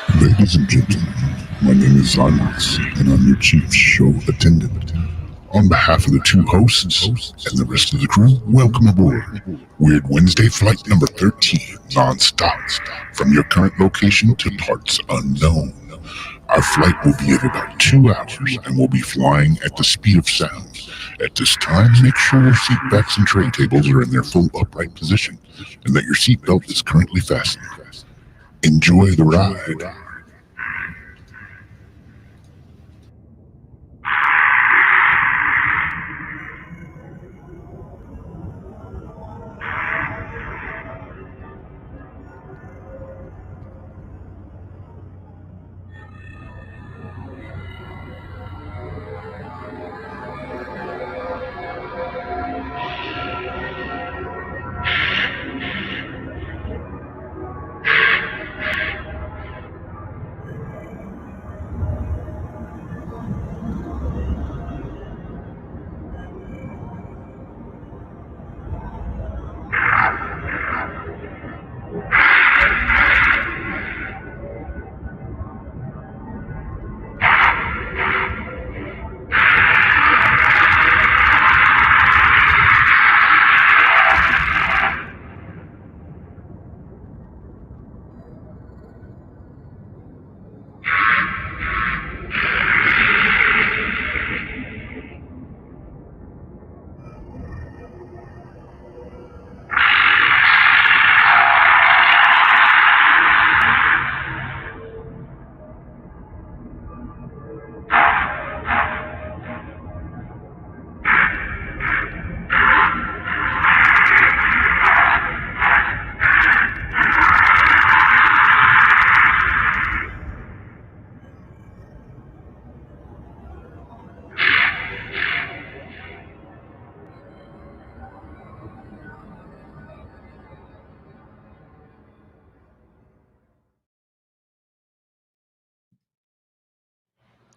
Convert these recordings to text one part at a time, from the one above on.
Ladies and gentlemen, my name is Silence, and I'm your chief show attendant. On behalf of the two hosts and the rest of the crew, welcome aboard Weird Wednesday Flight number 13, non-stop, from your current location to parts unknown. Our flight will be at about 2 hours, and we'll be flying at the speed of sound. At this time, make sure your seat backs and tray tables are in their full upright position, and that your seatbelt is currently fastened. Enjoy the ride.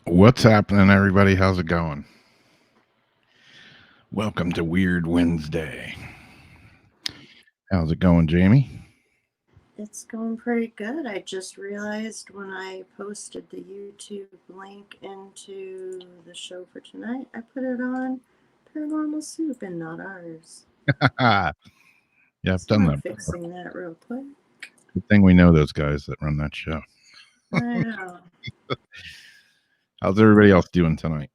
What's happening, everybody? How's it going? Welcome to Weird Wednesday. How's it going, Jamie? It's going pretty good. I just realized when I posted the YouTube link into the show for tonight, I put it on Paranormal Soup and not ours. Yeah, I've done that. Fixing that real quick. Good thing we know those guys that run that show. I know. How's everybody else doing tonight?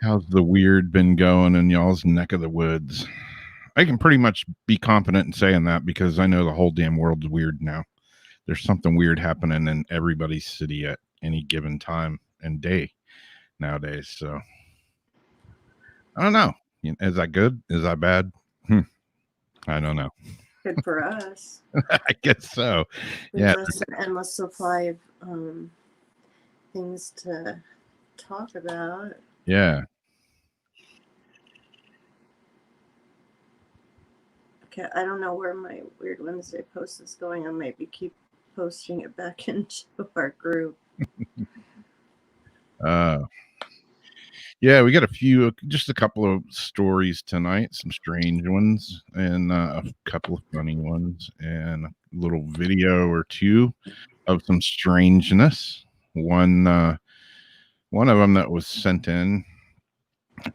How's the weird been going in y'all's neck of the woods? I can pretty much be confident in saying that because I know the whole damn world's weird now. There's something weird happening in everybody's city at any given time and day nowadays. So I don't know. Is that good? Is that bad? I don't know. Good for us. I guess so. There's an endless supply of things to talk about. Yeah. Okay, I don't know where my Weird Wednesday post is going. I maybe keep posting it back into our group. Yeah, we got just a couple of stories tonight, some strange ones and a couple of funny ones and a little video or two of some strangeness. One of them that was sent in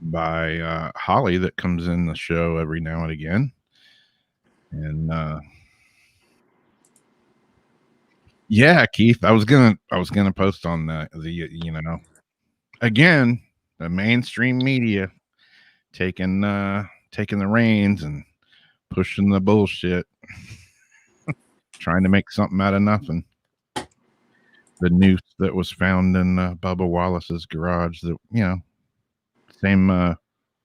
by Holly that comes in the show every now and again. And yeah, Keith, I was gonna post on the again, the mainstream media taking the reins and pushing the bullshit, trying to make something out of nothing. The noose that was found in Bubba Wallace's garage, that same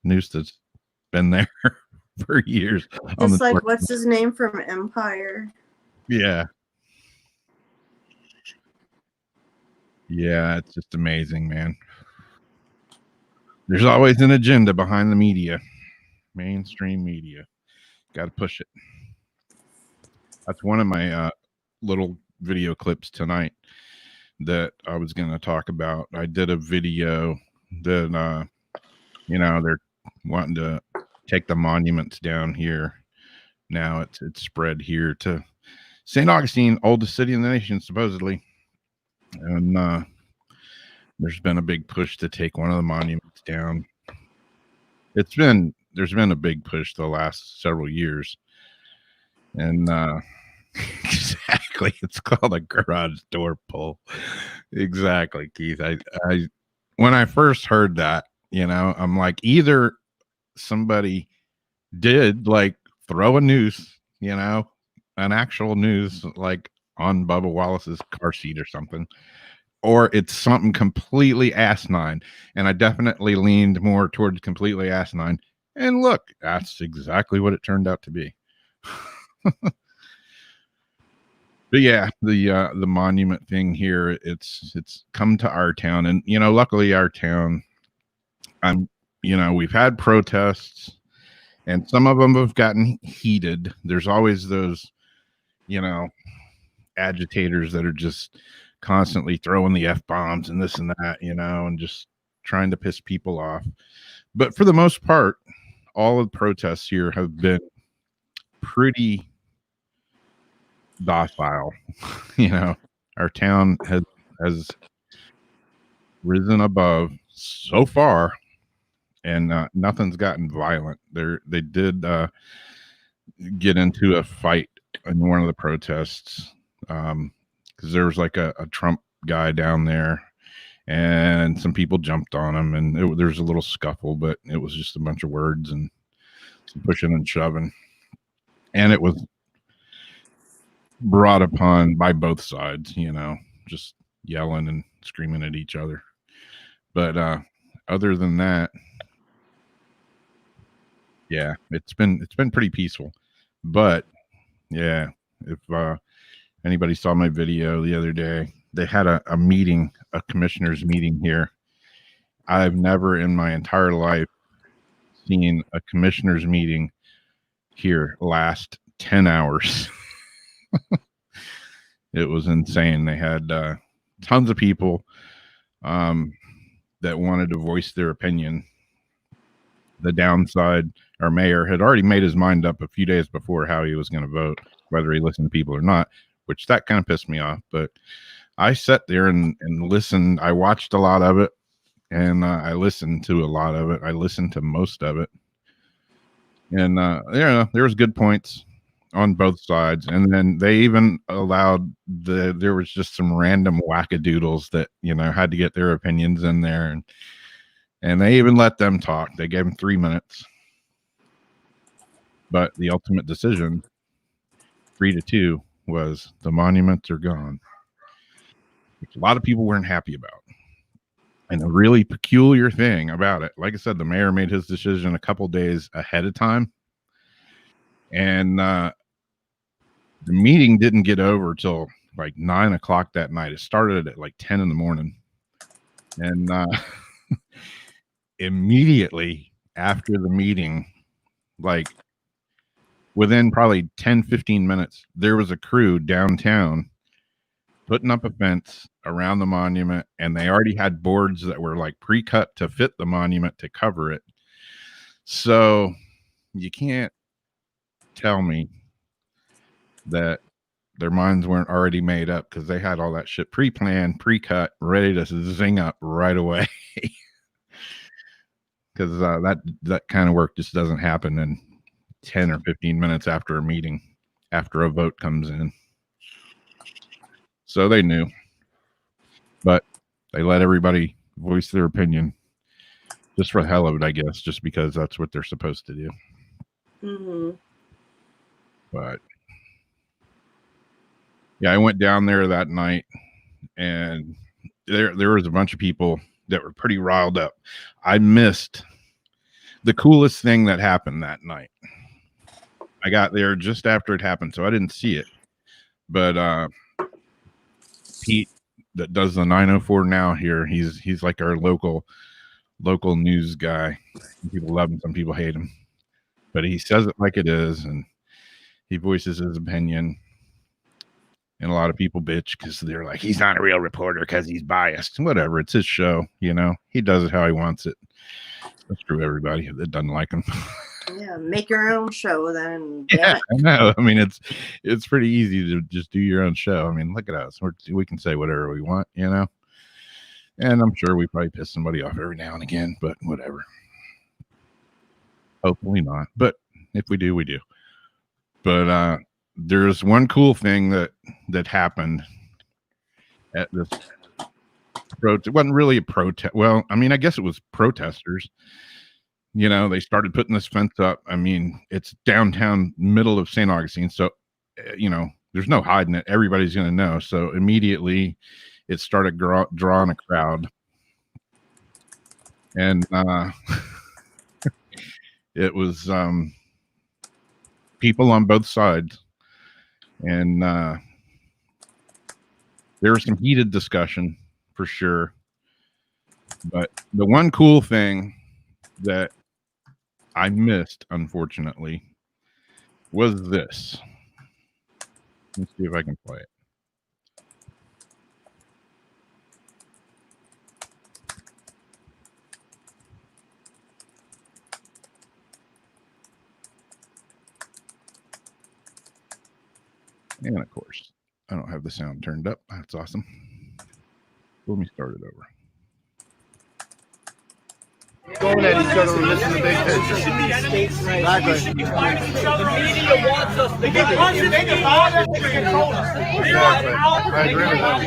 noose that's been there for years. Just like what's his name from Empire? Yeah. Yeah, it's just amazing, man. There's always an agenda behind the media, mainstream media. Got to push it. That's one of my little video clips tonight that I was going to talk about. I did a video that, they're wanting to take the monuments down here. Now it's spread here to St. Augustine, oldest city in the nation, supposedly. And there's been a big push to take one of the monuments down. There's been a big push the last several years. And exactly, it's called a garage door pull. Exactly, Keith. I when I first heard that, I'm like, either somebody did like throw a noose, an actual noose like on Bubba Wallace's car seat or something, or it's something completely asinine. And I definitely leaned more towards completely asinine. And look, that's exactly what it turned out to be. But yeah, the monument thing here, it's come to our town, and luckily our town, we've had protests, and some of them have gotten heated. There's always those, agitators that are just constantly throwing the F-bombs and this and that, and just trying to piss people off. But for the most part, all of the protests here have been pretty docile. Our town has risen above so far, and nothing's gotten violent. They did get into a fight in one of the protests because there was like a Trump guy down there, and some people jumped on him, and there was a little scuffle, but it was just a bunch of words and some pushing and shoving, and it was brought upon by both sides, just yelling and screaming at each other. But other than that, yeah, it's been pretty peaceful. But yeah, if anybody saw my video the other day, they had a meeting, a commissioner's meeting here. I've never in my entire life seen a commissioner's meeting here last 10 hours. It was insane. They had tons of people that wanted to voice their opinion. The downside, our mayor had already made his mind up a few days before how he was going to vote, whether he listened to people or not, which that kind of pissed me off. But I sat there and listened. I watched a lot of it, and I listened to a lot of it. I listened to most of it. And, there was good points on both sides. And then they even allowed there was just some random wackadoodles that, had to get their opinions in there. And they even let them talk. They gave them 3 minutes. But the ultimate decision, 3-2, was the monuments are gone, which a lot of people weren't happy about. And a really peculiar thing about it, like I said, the mayor made his decision a couple days ahead of time. And the meeting didn't get over till like 9 o'clock that night. It started at like 10 in the morning. And immediately after the meeting, like within probably 10-15 minutes, there was a crew downtown putting up a fence around the monument, and they already had boards that were like pre-cut to fit the monument to cover it. So you can't tell me that their minds weren't already made up, because they had all that shit pre-planned, pre-cut, ready to zing up right away. Because that kind of work just doesn't happen in 10 or 15 minutes after a meeting, after a vote comes in. So they knew, but they let everybody voice their opinion just for the hell of it, I guess, just because that's what they're supposed to do. Mm-hmm. But yeah, I went down there that night, and there was a bunch of people that were pretty riled up. I missed the coolest thing that happened that night. I got there just after it happened, so I didn't see it. But Pete, that does the 904 now here, he's like our local news guy. Some people love him, some people hate him, but he says it like it is, and he voices his opinion. And a lot of people bitch because they're like, he's not a real reporter because he's biased. Whatever, it's his show, he does it how he wants it. That's true, everybody that doesn't like him. Yeah, make your own show then. Damn Yeah, it. I know. I mean, it's pretty easy to just do your own show. I mean, look at us. We can say whatever we want, you know. And I'm sure we probably piss somebody off every now and again, but whatever. Hopefully not. But if we do, we do. But there's one cool thing that happened at this protest. It wasn't really a protest. Well, I mean, I guess it was protesters. You know, they started putting this fence up. I mean, it's downtown, middle of St. Augustine, so you know, there's no hiding it. Everybody's going to know. So immediately, it started drawing a crowd, and it was people on both sides, and there was some heated discussion for sure. But the one cool thing that I missed, unfortunately, was this. Let's see if I can play it. And of course, I don't have the sound turned up. That's awesome. Let me start it over. Going at each other and missing the big picture. Exactly. The media wants us to get us. I agree with that.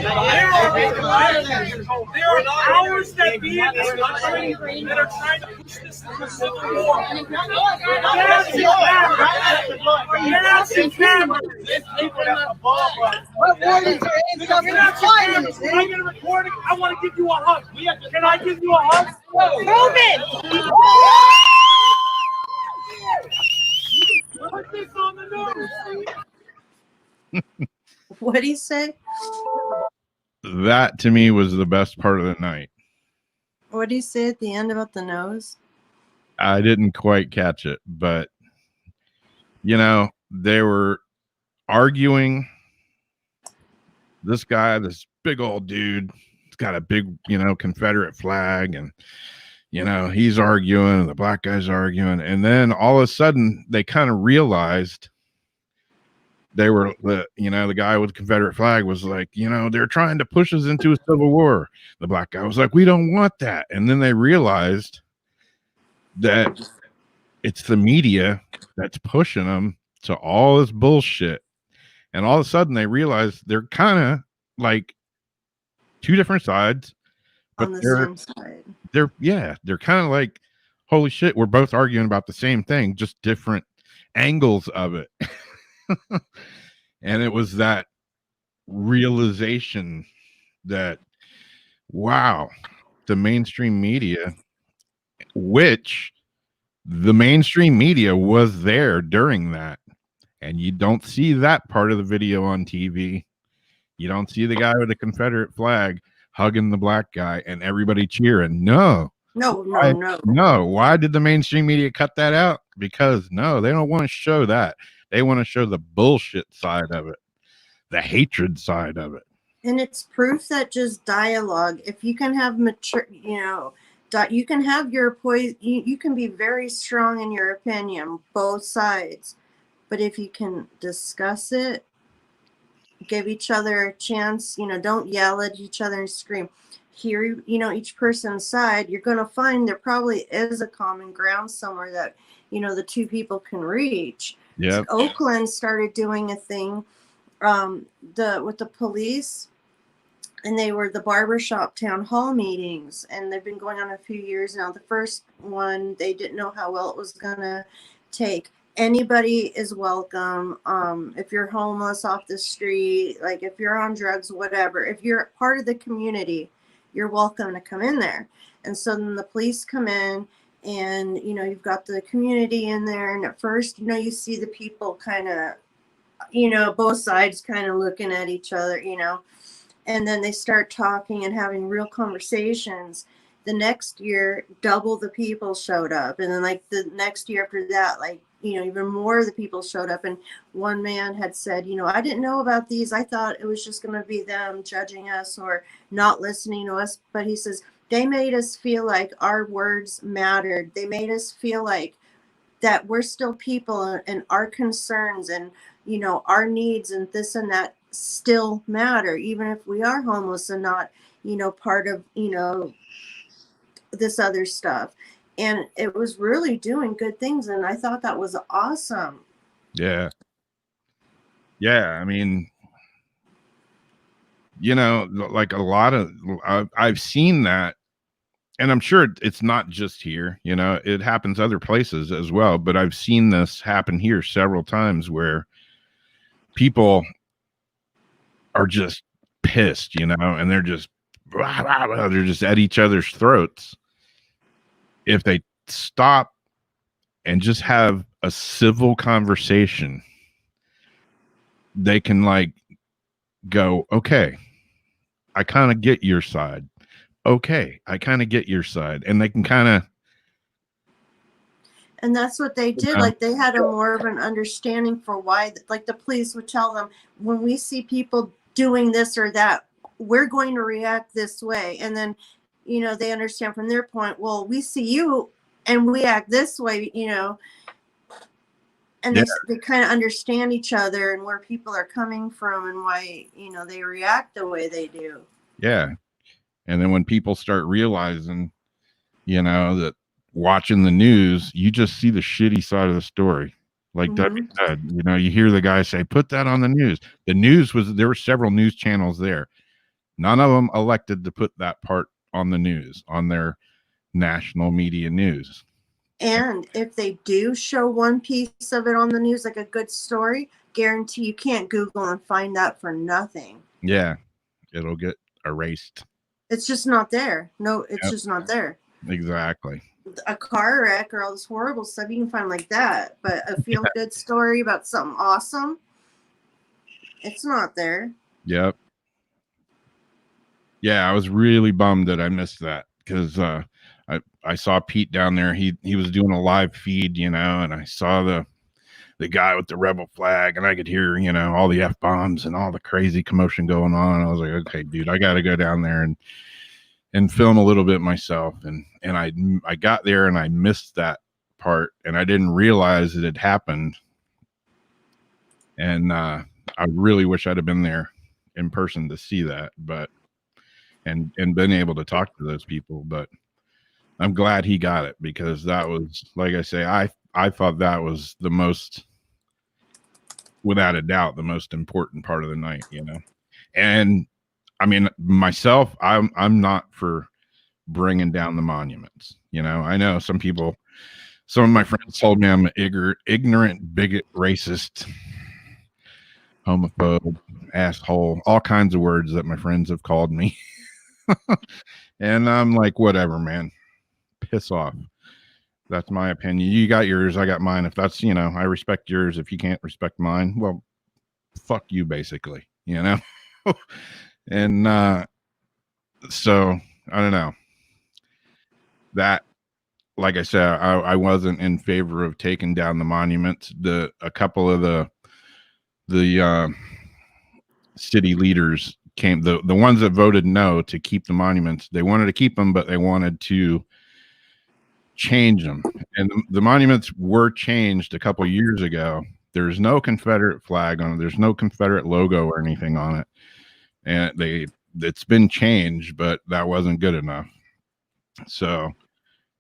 There are powers that be in this country that are trying to push this through a civil war. I get a recording. I want to give you a hug. Can I give you a hug? Put this on the news. What'd he say? That to me was the best part of the night. What'd he say at the end about the nose? I didn't quite catch it, but you know, they were arguing. This guy, this big old dude, he's got a big, you know, Confederate flag, and you know, he's arguing, and the black guy's arguing, and then all of a sudden they kind of realized they were the guy with the Confederate flag was like, you know, they're trying to push us into a civil war. The black guy was like, we don't want that. And then they realized that it's the media that's pushing them to all this bullshit. And all of a sudden they realize they're kind of like two different sides, but On the same side. they're kind of like, holy shit, we're both arguing about the same thing, just different angles of it. And it was that realization that, wow, the mainstream media, which the mainstream media was there during that. And you don't see that part of the video on TV. You don't see the guy with the Confederate flag hugging the black guy and everybody cheering. No. No. Why did the mainstream media cut that out? Because no, they don't want to show that. They want to show the bullshit side of it, the hatred side of it. And it's proof that just dialogue, if you can have mature, you know, you can have your poise, you can be very strong in your opinion, both sides. But if you can discuss it, give each other a chance, you know, don't yell at each other and scream. Hear, you know, each person's side, you're going to find there probably is a common ground somewhere that, you know, the two people can reach. Yeah. Oakland started doing a thing with the police, and they were the barbershop town hall meetings, and they've been going on a few years now. The first one, they didn't know how well it was going to take. Anybody is welcome. If you're homeless off the street, like if you're on drugs, whatever, if you're part of the community, you're welcome to come in there. And so then the police come in, and, you know, you've got the community in there. And at first, you know, you see the people kind of, you know, both sides kind of looking at each other, you know, and then they start talking and having real conversations. The next year, double the people showed up. And then like the next year after that, like, you know, even more of the people showed up. And one man had said, you know, I didn't know about these. I thought it was just going to be them judging us or not listening to us. But he says, they made us feel like our words mattered. They made us feel like that we're still people, and our concerns and, you know, our needs and this and that still matter, even if we are homeless and not, you know, part of, you know, this other stuff. And it was really doing good things. And I thought that was awesome. Yeah. Yeah. I mean, you know, like a lot of, I've seen that, and I'm sure it's not just here, you know, it happens other places as well, but I've seen this happen here several times where people are just pissed, you know, and they're just at each other's throats. If they stop and just have a civil conversation, they can like go, okay, I kind of get your side. Okay, I kind of get your side. And they can kind of, And that's what they did. Like they had a more of an understanding for why, like the police would tell them, when we see people doing this or that, we're going to react this way. And then, you know, they understand from their point, well, we see you and we act this way, you know, and they kind of understand each other and where people are coming from and why, you know, they react the way they do. Yeah. And then when people start realizing, you know, that watching the news, you just see the shitty side of the story. Like Debbie said, you know, you hear the guy say, put that on the news. The news there were several news channels there. None of them elected to put that part on the news, on their national media news. And if they do show one piece of it on the news, like a good story, guarantee you can't Google and find that for nothing. Yeah. It'll get erased. It's just not there. No, it's just not there. Exactly. A car wreck or all this horrible stuff you can find like that, but a feel-good story about something awesome, it's not there. Yep. Yeah, I was really bummed that I missed that because I saw Pete down there. He was doing a live feed, you know, and I saw the guy with the rebel flag, and I could hear, you know, all the F-bombs and all the crazy commotion going on. I was like, okay, dude, I got to go down there and film a little bit myself. And I got there and I missed that part, and I didn't realize it had happened. And I really wish I'd have been there in person to see that, but and been able to talk to those people. But I'm glad he got it, because that was, like I say, I thought that was the most, without a doubt, the most important part of the night, you know. And I mean, myself, I'm not for bringing down the monuments, you know. I know some of my friends told me I'm an ignorant, bigot, racist, homophobe, asshole, all kinds of words that my friends have called me. And I'm like, whatever, man, piss off. That's my opinion. You got yours, I got mine. If that's, you know, I respect yours. If you can't respect mine, well, fuck you, basically, you know. And so I don't know, that, like I said, I wasn't in favor of taking down the monuments. A couple of the city leaders came, the ones that voted no to keep the monuments, they wanted to keep them, but they wanted to change them. And the monuments were changed a couple years ago. There's no Confederate flag on it. There's no Confederate logo or anything on it. And it's been changed, but that wasn't good enough. So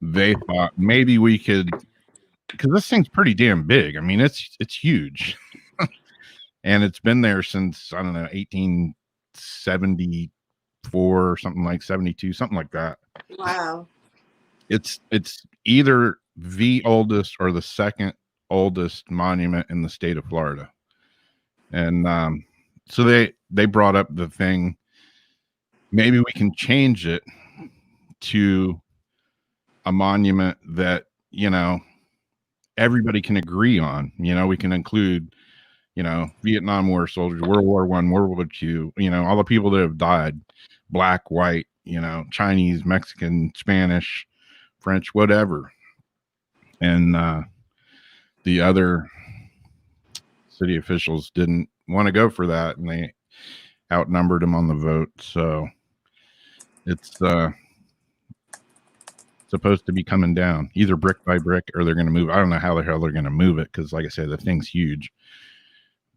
they thought maybe we could, because this thing's pretty damn big. I mean, it's huge. And it's been there since, I don't know, 1874 or something, like 72, something like that. Wow. It's either the oldest or the second oldest monument in the state of Florida. And so they brought up the thing, maybe we can change it to a monument that, you know, everybody can agree on. You know, we can include, you know, Vietnam War soldiers, World War I, World War II, you know, all the people that have died, black, white, you know, Chinese, Mexican, Spanish, French, whatever. And the other city officials didn't want to go for that, and they outnumbered them on the vote. So it's supposed to be coming down, either brick by brick, or they're going to move. I don't know how the hell they're going to move it because, like I said, the thing's huge.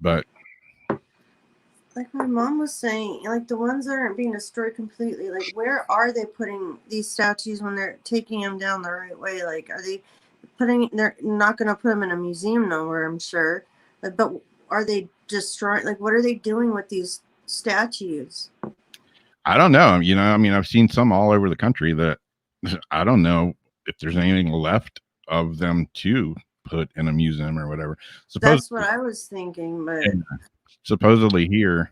But Like my mom was saying, like the ones that aren't being destroyed completely, like where are they putting these statues when they're taking them down the right way? Like, are they they're not going to put them in a museum nowhere, I'm sure. But are they destroying, like, what are they doing with these statues? I don't know. You know, I mean, I've seen some all over the country that I don't know if there's anything left of them to put in a museum or whatever. That's what I was thinking, but supposedly here,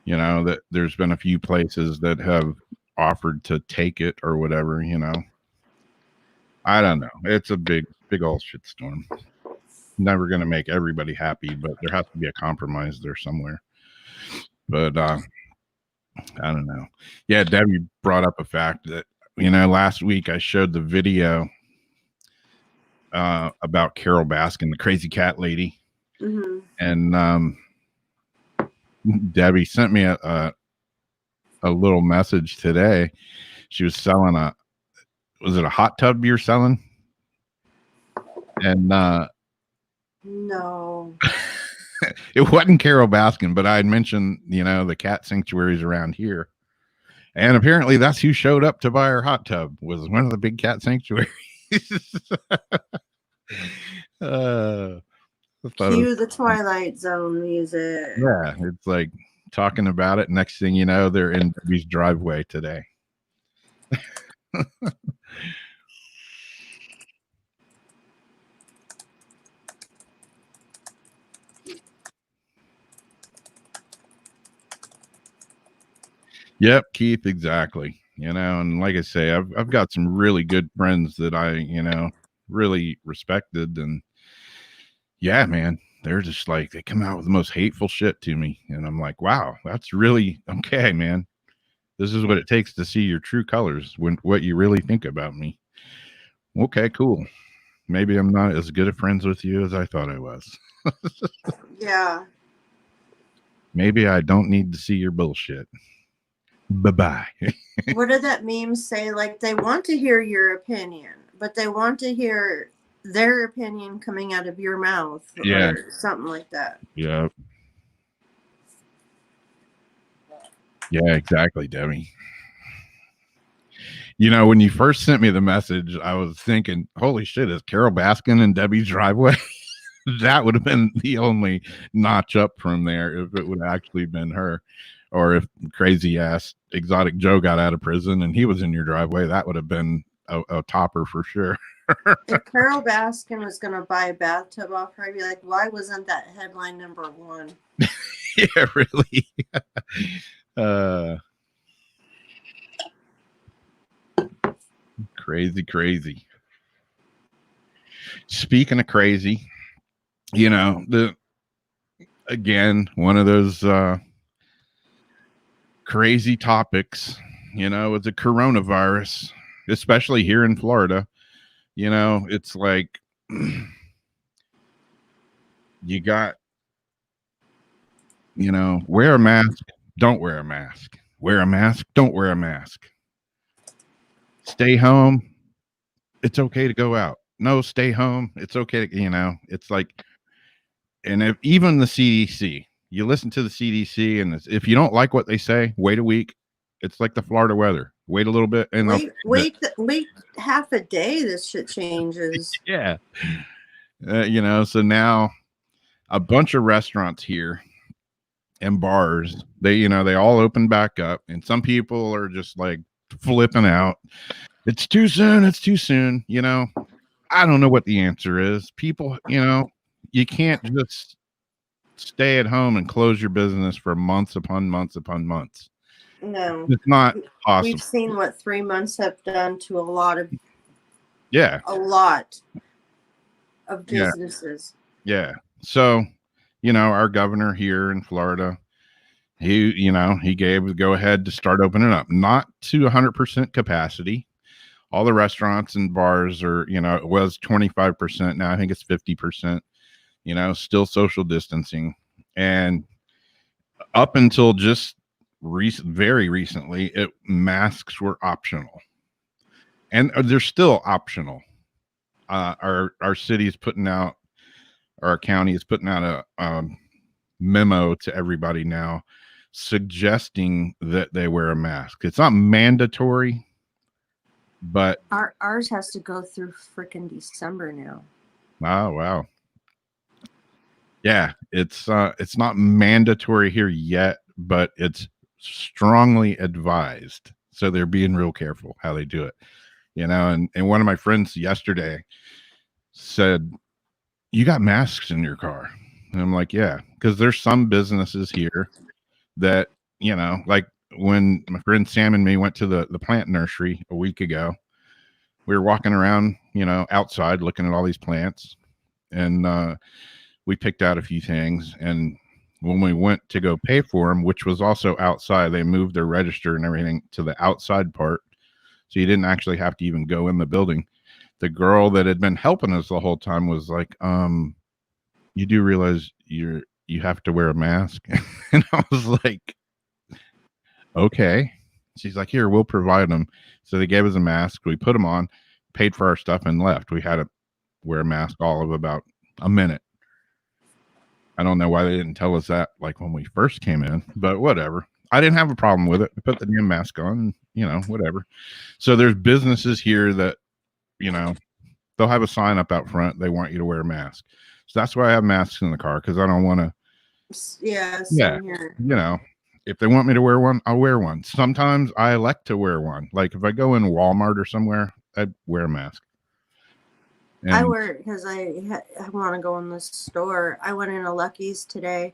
you know, that there's been a few places that have offered to take it or whatever, you know. I don't know. It's a big old shitstorm. Never going to make everybody happy, but there has to be a compromise there somewhere. But I don't know. Yeah, Debbie brought up a fact that, you know, last week I showed the video about Carol Baskin, the crazy cat lady. mm-hmm. And Debbie sent me a little message today. She was selling was it a hot tub you're selling? And No. it wasn't Carol Baskin, but I had mentioned, you know, the cat sanctuaries around here. And apparently that's who showed up to buy her hot tub, was one of the big cat sanctuaries. Cue the Twilight Zone music. Yeah, it's like talking about it. Next thing you know, they're in Debbie's driveway today. Yep, Keith, exactly. You know, and like I say, I've got some really good friends that I, you know, really respected, and yeah, man, they're just like, they come out with the most hateful shit to me, and I'm like, wow, that's really okay, man. This is what it takes to see your true colors, when what you really think about me. Okay, cool. Maybe I'm not as good of friends with you as I thought I was. Yeah. Maybe I don't need to see your bullshit. Bye-bye. What did that meme say? Like, they want to hear your opinion, but they want to hear their opinion coming out of your mouth, Yeah, or something like that. Yeah. Yeah, exactly, Debbie. You know, when you first sent me the message, I was thinking, holy shit, is Carol Baskin in Debbie's driveway? That would have been the only notch up from there if it would have actually been her. Or if crazy ass Exotic Joe got out of prison and he was in your driveway, that would have been a topper for sure. If Carol Baskin was going to buy a bathtub off her, I'd be like, why wasn't that headline number one? Yeah, really. Crazy. Speaking of crazy, you know, again, one of those crazy topics, you know, with the coronavirus, especially here in Florida. You know, it's like you got, you know, wear a mask, don't wear a mask. Wear a mask, don't wear a mask. Stay home. It's okay to go out. No, stay home. It's okay to, you know, it's like, and if even the CDC, you listen to the CDC, and if you don't like what they say, wait a week. It's like the Florida weather. Wait a little bit, and wait half a day. This shit changes. Yeah, you know. So now, a bunch of restaurants here and bars, they all open back up, and some people are just like flipping out. It's too soon. It's too soon. You know, I don't know what the answer is. People, you know, you can't just stay at home and close your business for months upon months upon months. No, it's not possible. We've seen what 3 months have done to a lot of businesses. Yeah. So, you know, our governor here in Florida, he gave the go ahead to start opening up, not to 100% capacity. All the restaurants and bars are, you know, it was 25%. Now I think it's 50%, you know, still social distancing. And up until just very recently, masks were optional. and they're still optional. Our city is putting out, our county is putting out a memo to everybody now suggesting that they wear a mask. It's not mandatory, but Ours has to go through freaking December now. wow. Yeah, it's not mandatory here yet, but it's strongly advised. So they're being real careful how they do it. You know, and one of my friends yesterday said, "You got masks in your car?" And I'm like, "Yeah," because there's some businesses here that, you know, like when my friend Sam and me went to the plant nursery a week ago, we were walking around, you know, outside looking at all these plants, and we picked out a few things. And when we went to go pay for them, which was also outside, they moved their register and everything to the outside part, so you didn't actually have to even go in the building. The girl that had been helping us the whole time was like, "You do realize you have to wear a mask?" And I was like, "Okay." She's like, "Here, we'll provide them." So they gave us a mask. We put them on, paid for our stuff, and left. We had to wear a mask all of about a minute. I don't know why they didn't tell us that like when we first came in, but whatever. I didn't have a problem with it. I put the damn mask on, and, you know, whatever. So there's businesses here that, you know, they'll have a sign up out front. They want you to wear a mask. So that's why I have masks in the car, because I don't want to. Yeah. Here. You know, if they want me to wear one, I'll wear one. Sometimes I elect to wear one. Like if I go in Walmart or somewhere, I'd wear a mask. And I wear it because I want to go in the store. I went into Lucky's today,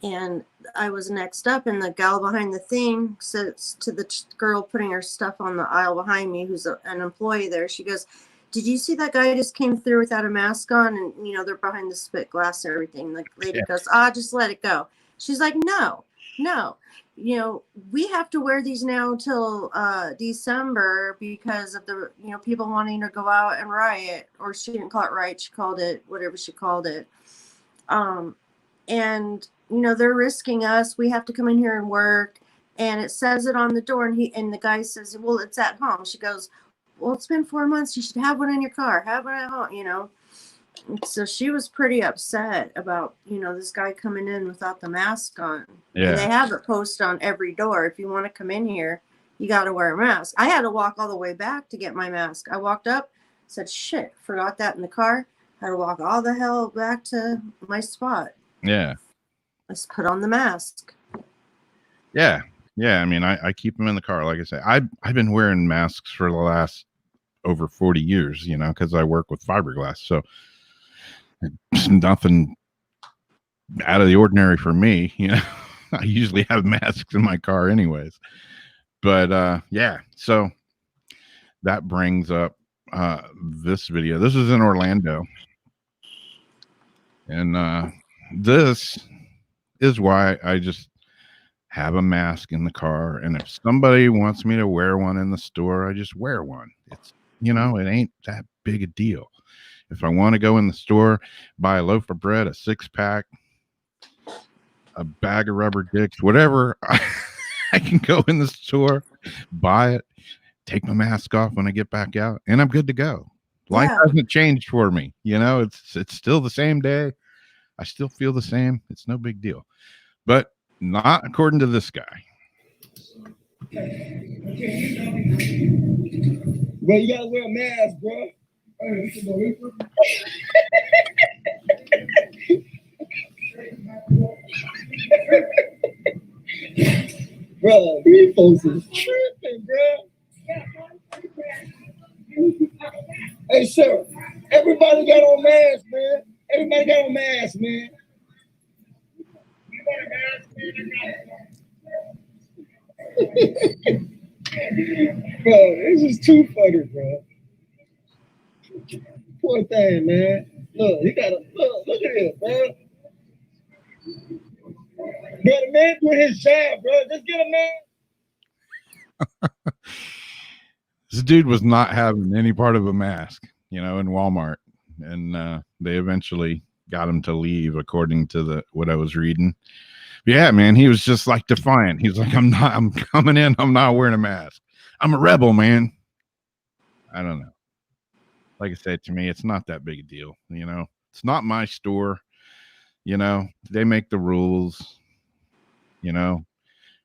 and I was next up, and the gal behind the thing says to the girl putting her stuff on the aisle behind me, who's an employee there, she goes, "Did you see that guy just came through without a mask on?" And, you know, they're behind the split glass and everything. The lady goes, "Just let it go." She's like, no. You know, we have to wear these now till December because of the, you know, people wanting to go out and riot. Or she didn't call it riot. She called it whatever she called it. And, you know, they're risking us. We have to come in here and work. And it says it on the door. And the guy says, "Well, it's at home." She goes, "Well, it's been 4 months. You should have one in your car. Have one at home," you know. So she was pretty upset about, you know, this guy coming in without the mask on. Yeah. And they have it posted on every door. If you want to come in here, you got to wear a mask. I had to walk all the way back to get my mask. I walked up, said, "Shit, forgot that in the car." Had to walk all the hell back to my spot. Yeah. Let's put on the mask. Yeah. I mean, I keep them in the car. Like I say, I've been wearing masks for the last over 40 years, you know, because I work with fiberglass. So it's nothing out of the ordinary for me, you know. I usually have masks in my car anyways. But yeah, so that brings up this video. This is in Orlando. And this is why I just have a mask in the car. And if somebody wants me to wear one in the store, I just wear one. It's, you know, it ain't that big a deal. If I want to go in the store, buy a loaf of bread, a 6-pack, a bag of rubber dicks, whatever, I can go in the store, buy it, take my mask off when I get back out, and I'm good to go. Life hasn't changed for me. You know, it's still the same day. I still feel the same. It's no big deal. But not according to this guy. Well, you gotta wear a mask, bro. Bro, these folks is tripping, bro. Hey, sir, everybody got on masks, man. Everybody got on masks, man. Bro, this is too funny, bro. Poor thing, man. Look, he got a look at this, bro. Bro, the man doing his job, bro. Just get a man. This dude was not having any part of a mask, you know, in Walmart, and they eventually got him to leave, according to what I was reading. But yeah, man, he was just like defiant. He's like, I'm coming in. I'm not wearing a mask. I'm a rebel, man. I don't know. Like I said, to me, it's not that big a deal. You know, it's not my store. You know, they make the rules. You know,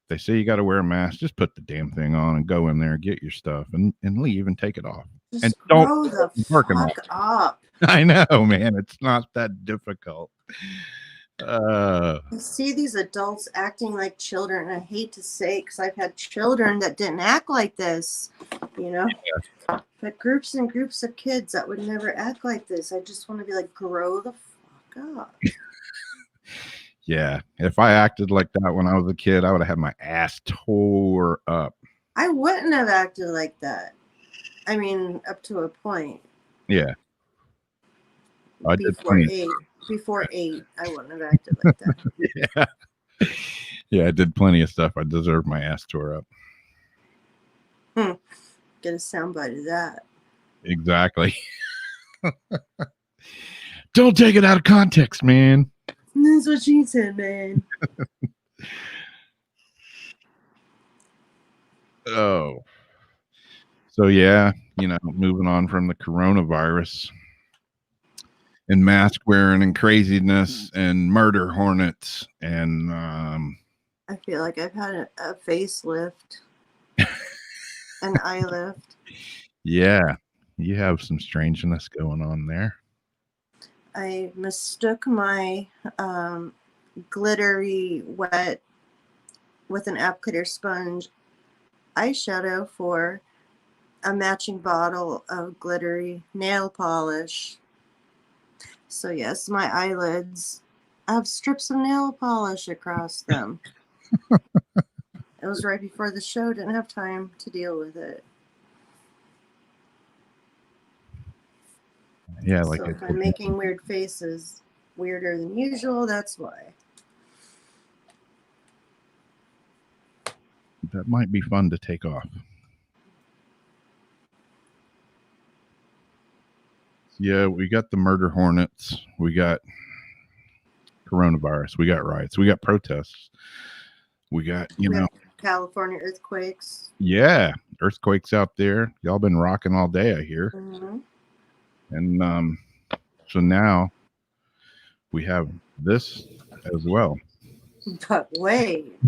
they say you got to wear a mask. Just put the damn thing on and go in there, get your stuff, and leave and take it off. And Just don't grow the working on fuck up. I know, man. It's not that difficult. I see these adults acting like children. I hate to say it because I've had children that didn't act like this, you know. But groups and groups of kids that would never act like this. I just want to be like, grow the fuck up. Yeah. If I acted like that when I was a kid, I would have had my ass tore up. I wouldn't have acted like that. I mean, up to a point. Yeah. I did Before plenty. 8. Before 8, I wouldn't have acted like that. Yeah. Yeah, I did plenty of stuff. I deserved my ass tore up. Get a soundbite of that. Exactly. Don't take it out of context, man. That's what she said, man. Oh. So yeah, you know, moving on from the coronavirus and mask wearing and craziness and murder hornets and I feel like I've had a facelift. An eye lift. yeah, you have some strangeness going on there. I mistook my glittery wet with an applicator sponge eyeshadow for a matching bottle of glittery nail polish. So yes, my eyelids have strips of nail polish across them. It was right before the show. Didn't have time to deal with it. Yeah, like so if I'm making weird faces, weirder than usual, that's why. That might be fun to take off. Yeah, we got the murder hornets. We got coronavirus. We got riots. We got protests. We got, you know, California earthquakes. Yeah, earthquakes out there. Y'all been rocking all day, I hear. Mm-hmm. And so now we have this as well. But wait.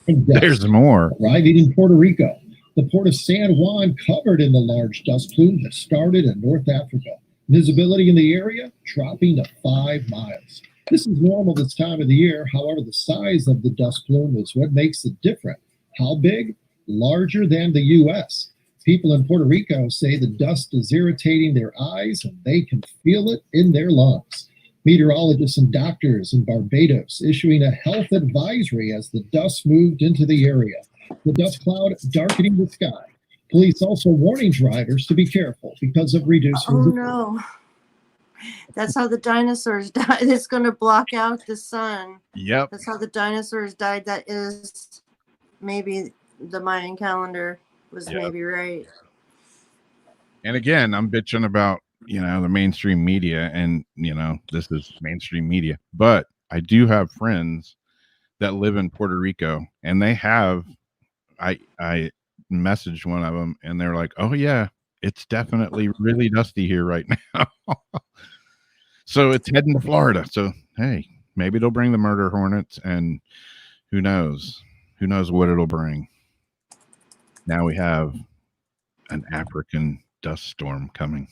There's more. Arriving in Puerto Rico, the port of San Juan covered in the large dust plume that started in North Africa. Visibility in the area dropping to 5 miles. This is normal this time of the year. However, the size of the dust plume is what makes it different. How big? Larger than the U.S. People in Puerto Rico say the dust is irritating their eyes and they can feel it in their lungs. Meteorologists and doctors in Barbados issuing a health advisory as the dust moved into the area. The dust cloud darkening the sky. Police also warning drivers to be careful because of reducing. Oh no. That's how the dinosaurs died. It's going to block out the sun. Yep. That's how the dinosaurs died. That is maybe the Mayan calendar was maybe right. And again, I'm bitching about, you know, the mainstream media, and, you know, this is mainstream media. But I do have friends that live in Puerto Rico, and they have, I messaged one of them, and they're like, oh, yeah, it's definitely really dusty here right now. So it's heading to Florida. So, hey, maybe they'll bring the murder hornets, and who knows? Who knows what it'll bring? Now we have an African dust storm coming.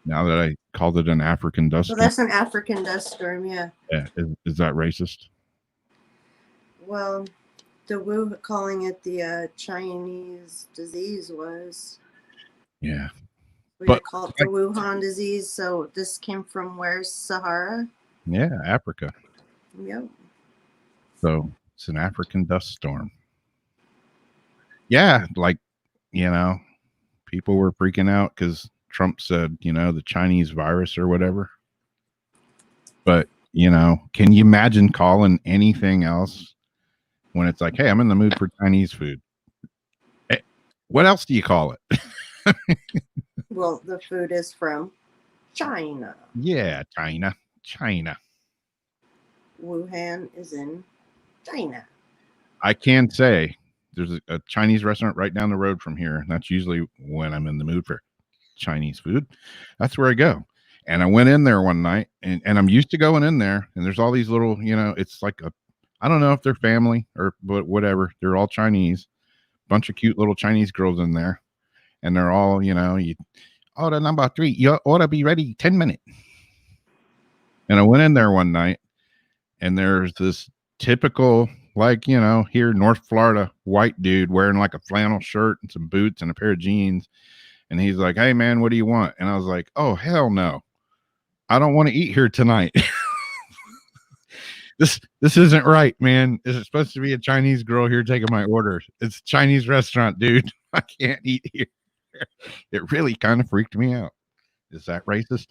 Now that I called it an African dust So storm. that's an African dust storm, yeah. Yeah. Is that racist? Well, the Wu calling it the Chinese disease was. Yeah. We call it the Wuhan disease. So this came from where? Sahara? Yeah, Africa. Yep. So it's an African dust storm. Yeah, like, you know, people were freaking out because Trump said, you know, the Chinese virus or whatever. But, you know, can you imagine calling anything else when it's like, hey, I'm in the mood for Chinese food? Hey, what else do you call it? Well, the food is from China. Yeah, China. Wuhan is in China. I can say there's a Chinese restaurant right down the road from here. And that's usually when I'm in the mood for Chinese food. That's where I go. And I went in there one night, and I'm used to going in there, and there's all these little, it's like I don't know if they're family or but whatever. They're all Chinese, bunch of cute little Chinese girls in there, and they're all, you order number 3, your order be ready 10 minutes. And I went in there one night, and there's this typical, like, here in North Florida, white dude wearing like a flannel shirt and some boots and a pair of jeans. And he's like, "Hey man, what do you want?" And I was like, "Oh, hell no. I don't want to eat here tonight." This isn't right, man. Is it supposed to be a Chinese girl here taking my order? It's a Chinese restaurant, dude. I can't eat here. It really kind of freaked me out. Is that racist?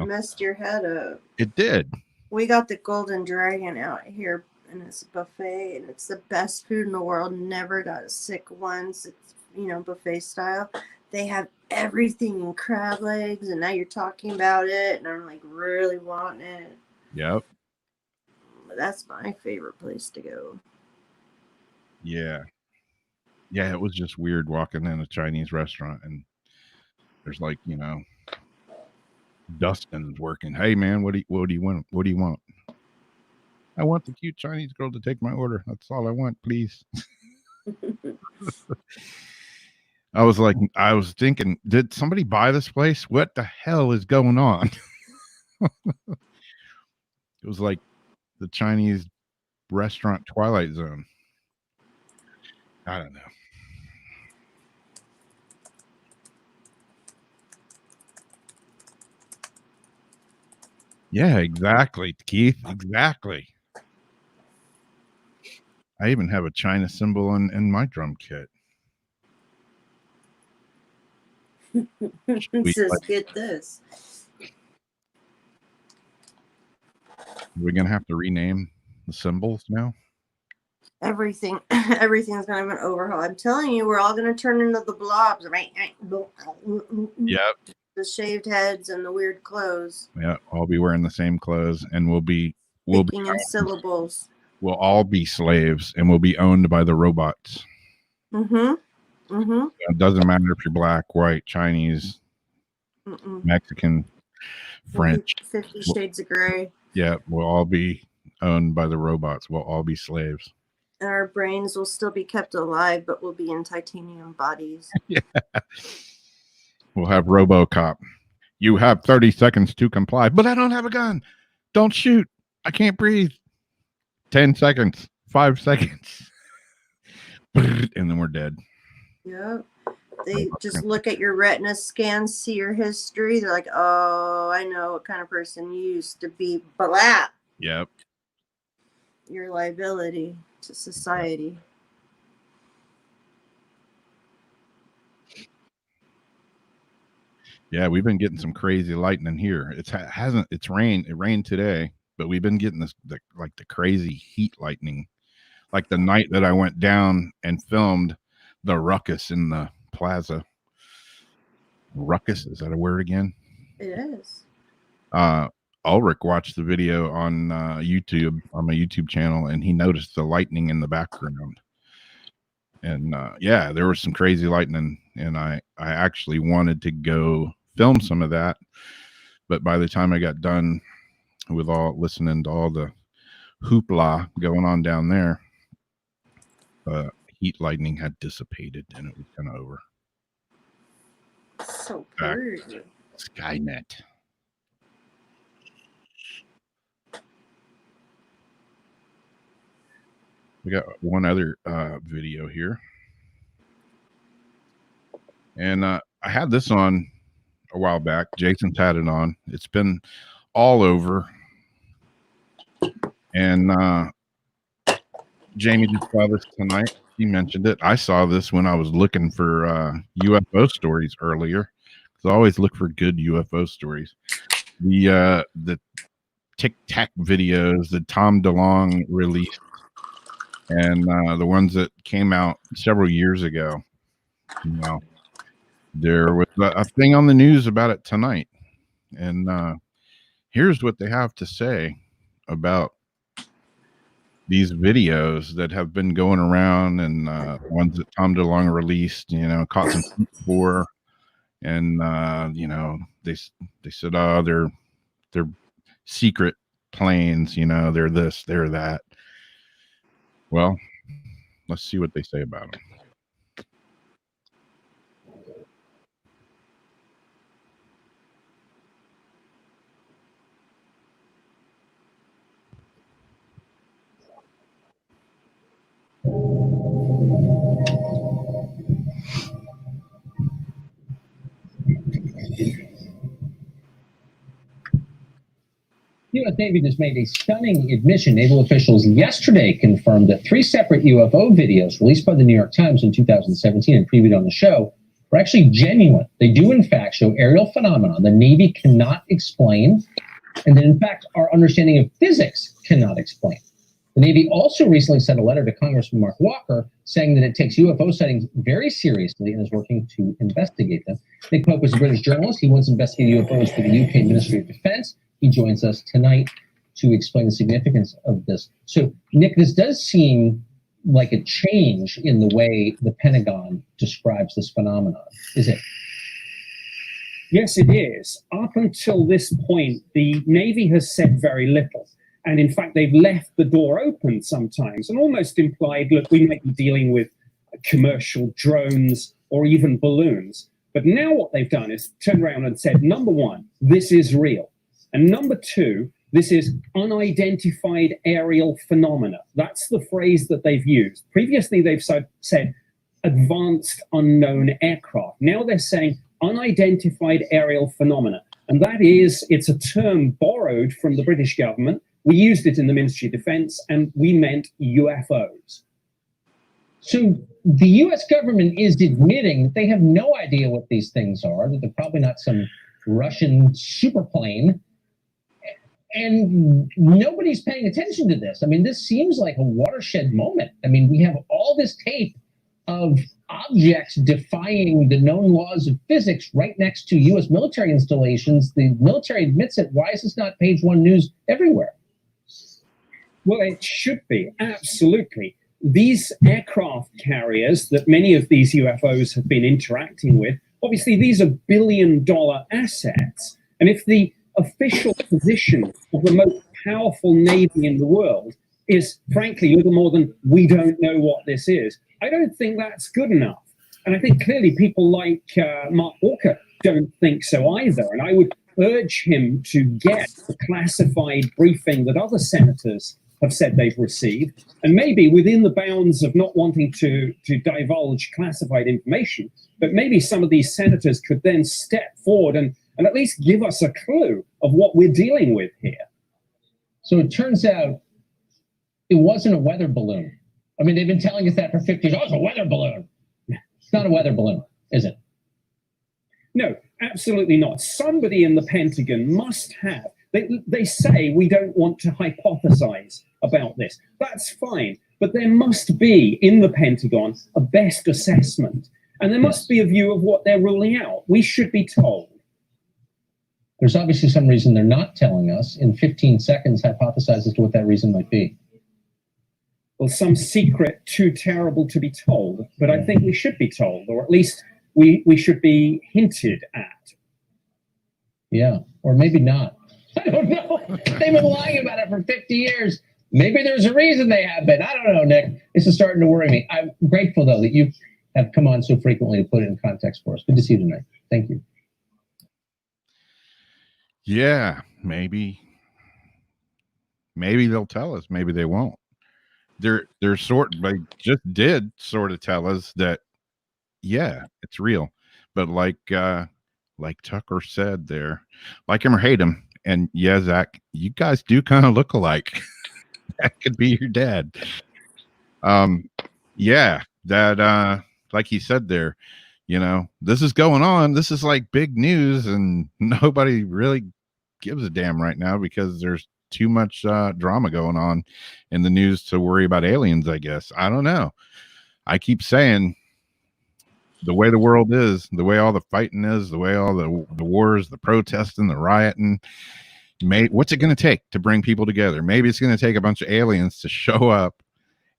Messed your head up. It did. We got the Golden Dragon out here, and it's a buffet, and it's the best food in the world. Never got sick once. It's, buffet style. They have everything in crab legs, and now you're talking about it, and I'm like really wanting it. Yep. But that's my favorite place to go. Yeah. Yeah, it was just weird walking in a Chinese restaurant, and there's like, Dustin's working. "Hey man, what do you want? What do you want?" "I want the cute Chinese girl to take my order. That's all I want, please." I was thinking, did somebody buy this place? What the hell is going on? It was like the Chinese restaurant Twilight Zone. I don't know. Yeah, exactly, Keith. Exactly. I even have a China symbol in my drum kit. It says, "Get this." We're gonna have to rename the symbols now. Everything's gonna have an overhaul. I'm telling you, we're all gonna turn into the blobs, right? Yep. The shaved heads and the weird clothes. Yeah, I'll be wearing the same clothes, and we'll be Speaking in syllables. We'll all be slaves, and we'll be owned by the robots. It doesn't matter if you're black, white, Chinese, Mexican, French. 50 Shades of Gray. Yeah, we'll all be owned by the robots. We'll all be slaves. And our brains will still be kept alive, but we'll be in titanium bodies. Yeah. We'll have RoboCop. "You have 30 seconds to comply." "But I don't have a gun." "Don't shoot. I can't breathe." 10 seconds. 5 seconds. And then we're dead. Yep. They just look at your retina scan, see your history. They're like, "Oh, I know what kind of person you used to be." Blah. Yep. Your liability to society. Yeah, we've been getting some crazy lightning here. It's rained. It rained today, but we've been getting the crazy heat lightning. Like the night that I went down and filmed the ruckus in the plaza. Ruckus, is that a word again? It is. Ulrich watched the video on YouTube, on my YouTube channel, and he noticed the lightning in the background. And yeah, there was some crazy lightning, and I actually wanted to go film some of that, but by the time I got done with listening to all the hoopla going on down there, heat lightning had dissipated, and it was kind of over. So pretty. Skynet. We got one other video here, and I had this on a while back. Jason's had it on. It's been all over, and Jamie just saw this tonight. He mentioned it. I saw this when I was looking for UFO stories earlier, because I always look for good UFO stories. The Tic Tac videos that Tom DeLonge released, and the ones that came out several years ago. There was a thing on the news about it tonight, and here's what they have to say about these videos that have been going around, and ones that Tom DeLonge released, caught some heat for, and they said, oh, they're secret planes, they're this, they're that. Well, let's see what they say about them. The U.S. Navy just made a stunning admission. Naval officials yesterday confirmed that 3 separate UFO videos released by the New York Times in 2017 and previewed on the show were actually genuine. They do, in fact, show aerial phenomena the Navy cannot explain, and that, in fact, our understanding of physics cannot explain. The Navy also recently sent a letter to Congressman Mark Walker saying that it takes UFO sightings very seriously and is working to investigate them. Nick Pope is a British journalist. He once investigated UFOs for the UK Ministry of Defense. He joins us tonight to explain the significance of this. So, Nick, this does seem like a change in the way the Pentagon describes this phenomenon, is it? Yes, it is. Up until this point, the Navy has said very little. And in fact, they've left the door open sometimes and almost implied, look, we might be dealing with commercial drones or even balloons. But now what they've done is turned around and said, number one, this is real. And number two, this is unidentified aerial phenomena. That's the phrase that they've used. Previously, they've said advanced unknown aircraft. Now they're saying unidentified aerial phenomena. And it's a term borrowed from the British government. We used it in the Ministry of Defense, and we meant UFOs. So the U.S. government is admitting that they have no idea what these things are, that they're probably not some Russian superplane. And nobody's paying attention to this. I mean, this seems like a watershed moment. I mean, we have all this tape of objects defying the known laws of physics right next to U.S. military installations. The military admits it. Why is this not page one news everywhere? Well, it should be, absolutely. These aircraft carriers that many of these UFOs have been interacting with, obviously these are billion-dollar assets. And if the official position of the most powerful Navy in the world is, frankly, little more than, we don't know what this is, I don't think that's good enough. And I think clearly people like Mark Walker don't think so either. And I would urge him to get the classified briefing that other senators have said they've received, and maybe within the bounds of not wanting to divulge classified information, but maybe some of these senators could then step forward and at least give us a clue of what we're dealing with here. So it turns out it wasn't a weather balloon. I mean, they've been telling us that for 50 years. Oh, it's a weather balloon. It's not a weather balloon, is it? No, absolutely not. Somebody in the Pentagon must have. They say we don't want to hypothesize about this. That's fine. But there must be, in the Pentagon, a best assessment. And there must be a view of what they're ruling out. We should be told. There's obviously some reason they're not telling us. In 15 seconds, hypothesize as to what that reason might be. Well, some secret too terrible to be told. But I think we should be told, or at least we should be hinted at. Yeah, or maybe not. I don't know. They've been lying about it for 50 years. Maybe there's a reason they have been. I don't know, Nick. This is starting to worry me. I'm grateful, though, that you have come on so frequently to put it in context for us. Good to see you tonight. Thank you. Yeah, maybe they'll tell us. Maybe they won't. They just did sort of tell us that, yeah, it's real. But like Tucker said there, like him or hate him, and yeah, Zach, you guys do kind of look alike. That could be your dad. Yeah, that like he said there, this is going on. This is like big news, and nobody really gives a damn right now because there's too much drama going on in the news to worry about aliens, I guess. I don't know. I keep saying the way the world is, the way all the fighting is, the way all the wars, the protesting, the rioting, What's it going to take to bring people together? Maybe it's going to take a bunch of aliens to show up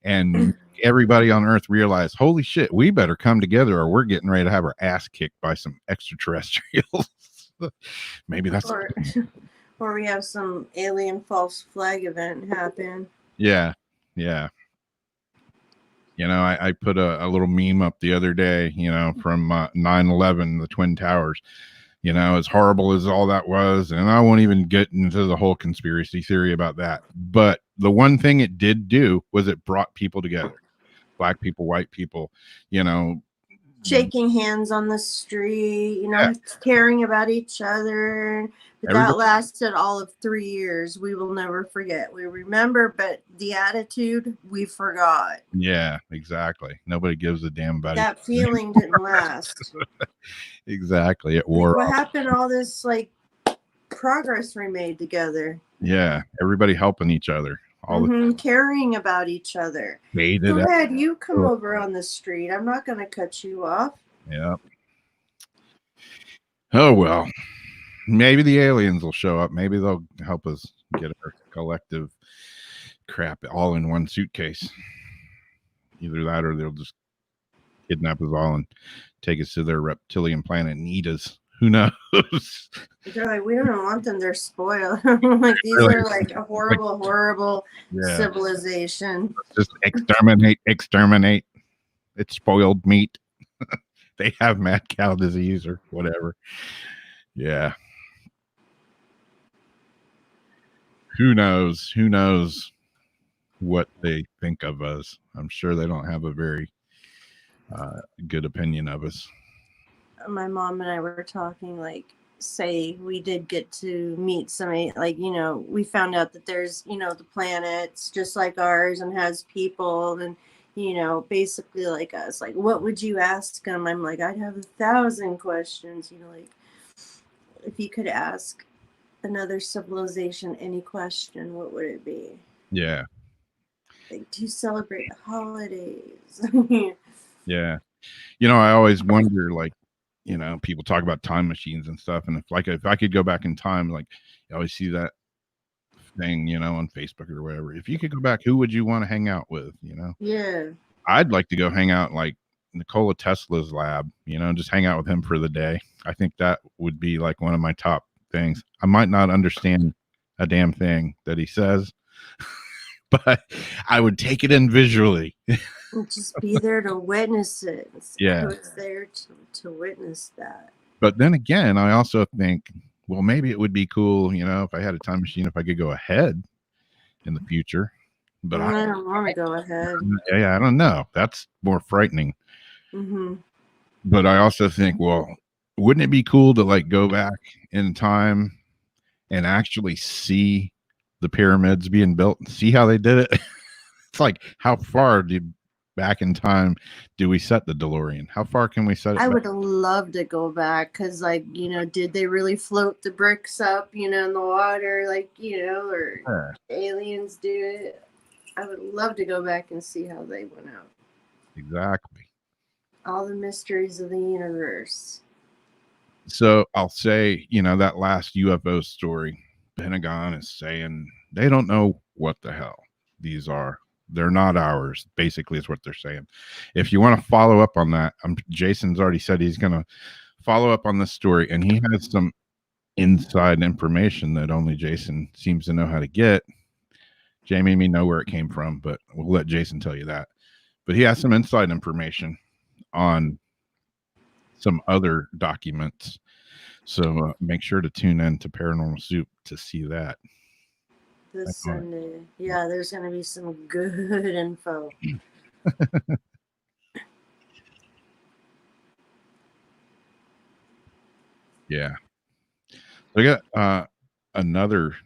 and everybody on Earth realize, holy shit, we better come together or we're getting ready to have our ass kicked by some extraterrestrials. Maybe that's or we have some alien false flag event happen. yeah. You know, I put a little meme up the other day, you know, from 9/11, the Twin Towers. You know, as horrible as all that was, and I won't even get into the whole conspiracy theory about that. But the one thing it did do was it brought people together. Black people, white people, you know. Shaking hands on the street, you know, caring about each other. But that lasted all of 3 years. We will never forget. We remember, but the attitude, we forgot. Yeah, exactly. Nobody gives a damn about that feeling didn't last. Exactly. It wore what off. happened to all this like progress we made together? Yeah, everybody helping each other. Caring about each other. Go ahead, you come over on the street. I'm not going to cut you off. Yeah. Oh, well, maybe the aliens will show up. Maybe they'll help us get our collective crap all in one suitcase. Either that or they'll just kidnap us all and take us to their reptilian planet and eat us. Who knows? They're like, we don't want them. They're spoiled. Like these are like a horrible civilization. Just exterminate. It's spoiled meat. They have mad cow disease or whatever. Yeah. Who knows? Who knows what they think of us? I'm sure they don't have a very good opinion of us. My mom and I were talking, like, say we did get to meet somebody, like, you know, we found out that there's, you know, the planet's just like ours and has people and, you know, basically like us. Like, what would you ask them? I'm like, I'd have 1,000 questions, you know, like, if you could ask another civilization any question, what would it be? Yeah. Like, do you celebrate the holidays? Yeah. You know, I always wonder, like, you know, people talk about time machines and stuff. And if I could go back in time, like you always see that thing, you know, on Facebook or whatever. If you could go back, who would you want to hang out with? You know? Yeah. I'd like to go hang out like Nikola Tesla's lab, you know, just hang out with him for the day. I think that would be like one of my top things. I might not understand a damn thing that he says, but I would take it in visually. Just be there to witness it. Yeah. I was there to witness that. But then again, I also think, well, maybe it would be cool, you know, if I had a time machine, if I could go ahead in the future. But I don't want to go ahead. Yeah, I don't know. That's more frightening. Mm-hmm. But I also think, well, wouldn't it be cool to like go back in time and actually see the pyramids being built and see how they did it? It's like, how far back in time do we set the DeLorean? How far can we set it? I would love to go back because, like, you know, did they really float the bricks up, you know, in the water, like, you know, or aliens do it? I would love to go back and see how they went out. Exactly. All the mysteries of the universe. So I'll say, you know, that last UFO story, Pentagon is saying they don't know what the hell these are. They're not ours, basically, is what they're saying. If you want to follow up on that, Jason's already said he's going to follow up on this story, and he has some inside information that only Jason seems to know how to get. Jay made me know where it came from, but we'll let Jason tell you that. But he has some inside information on some other documents. So make sure to tune in to Paranormal Soup to see that. This Sunday. Yeah, there's going to be some good info. Yeah. So I got another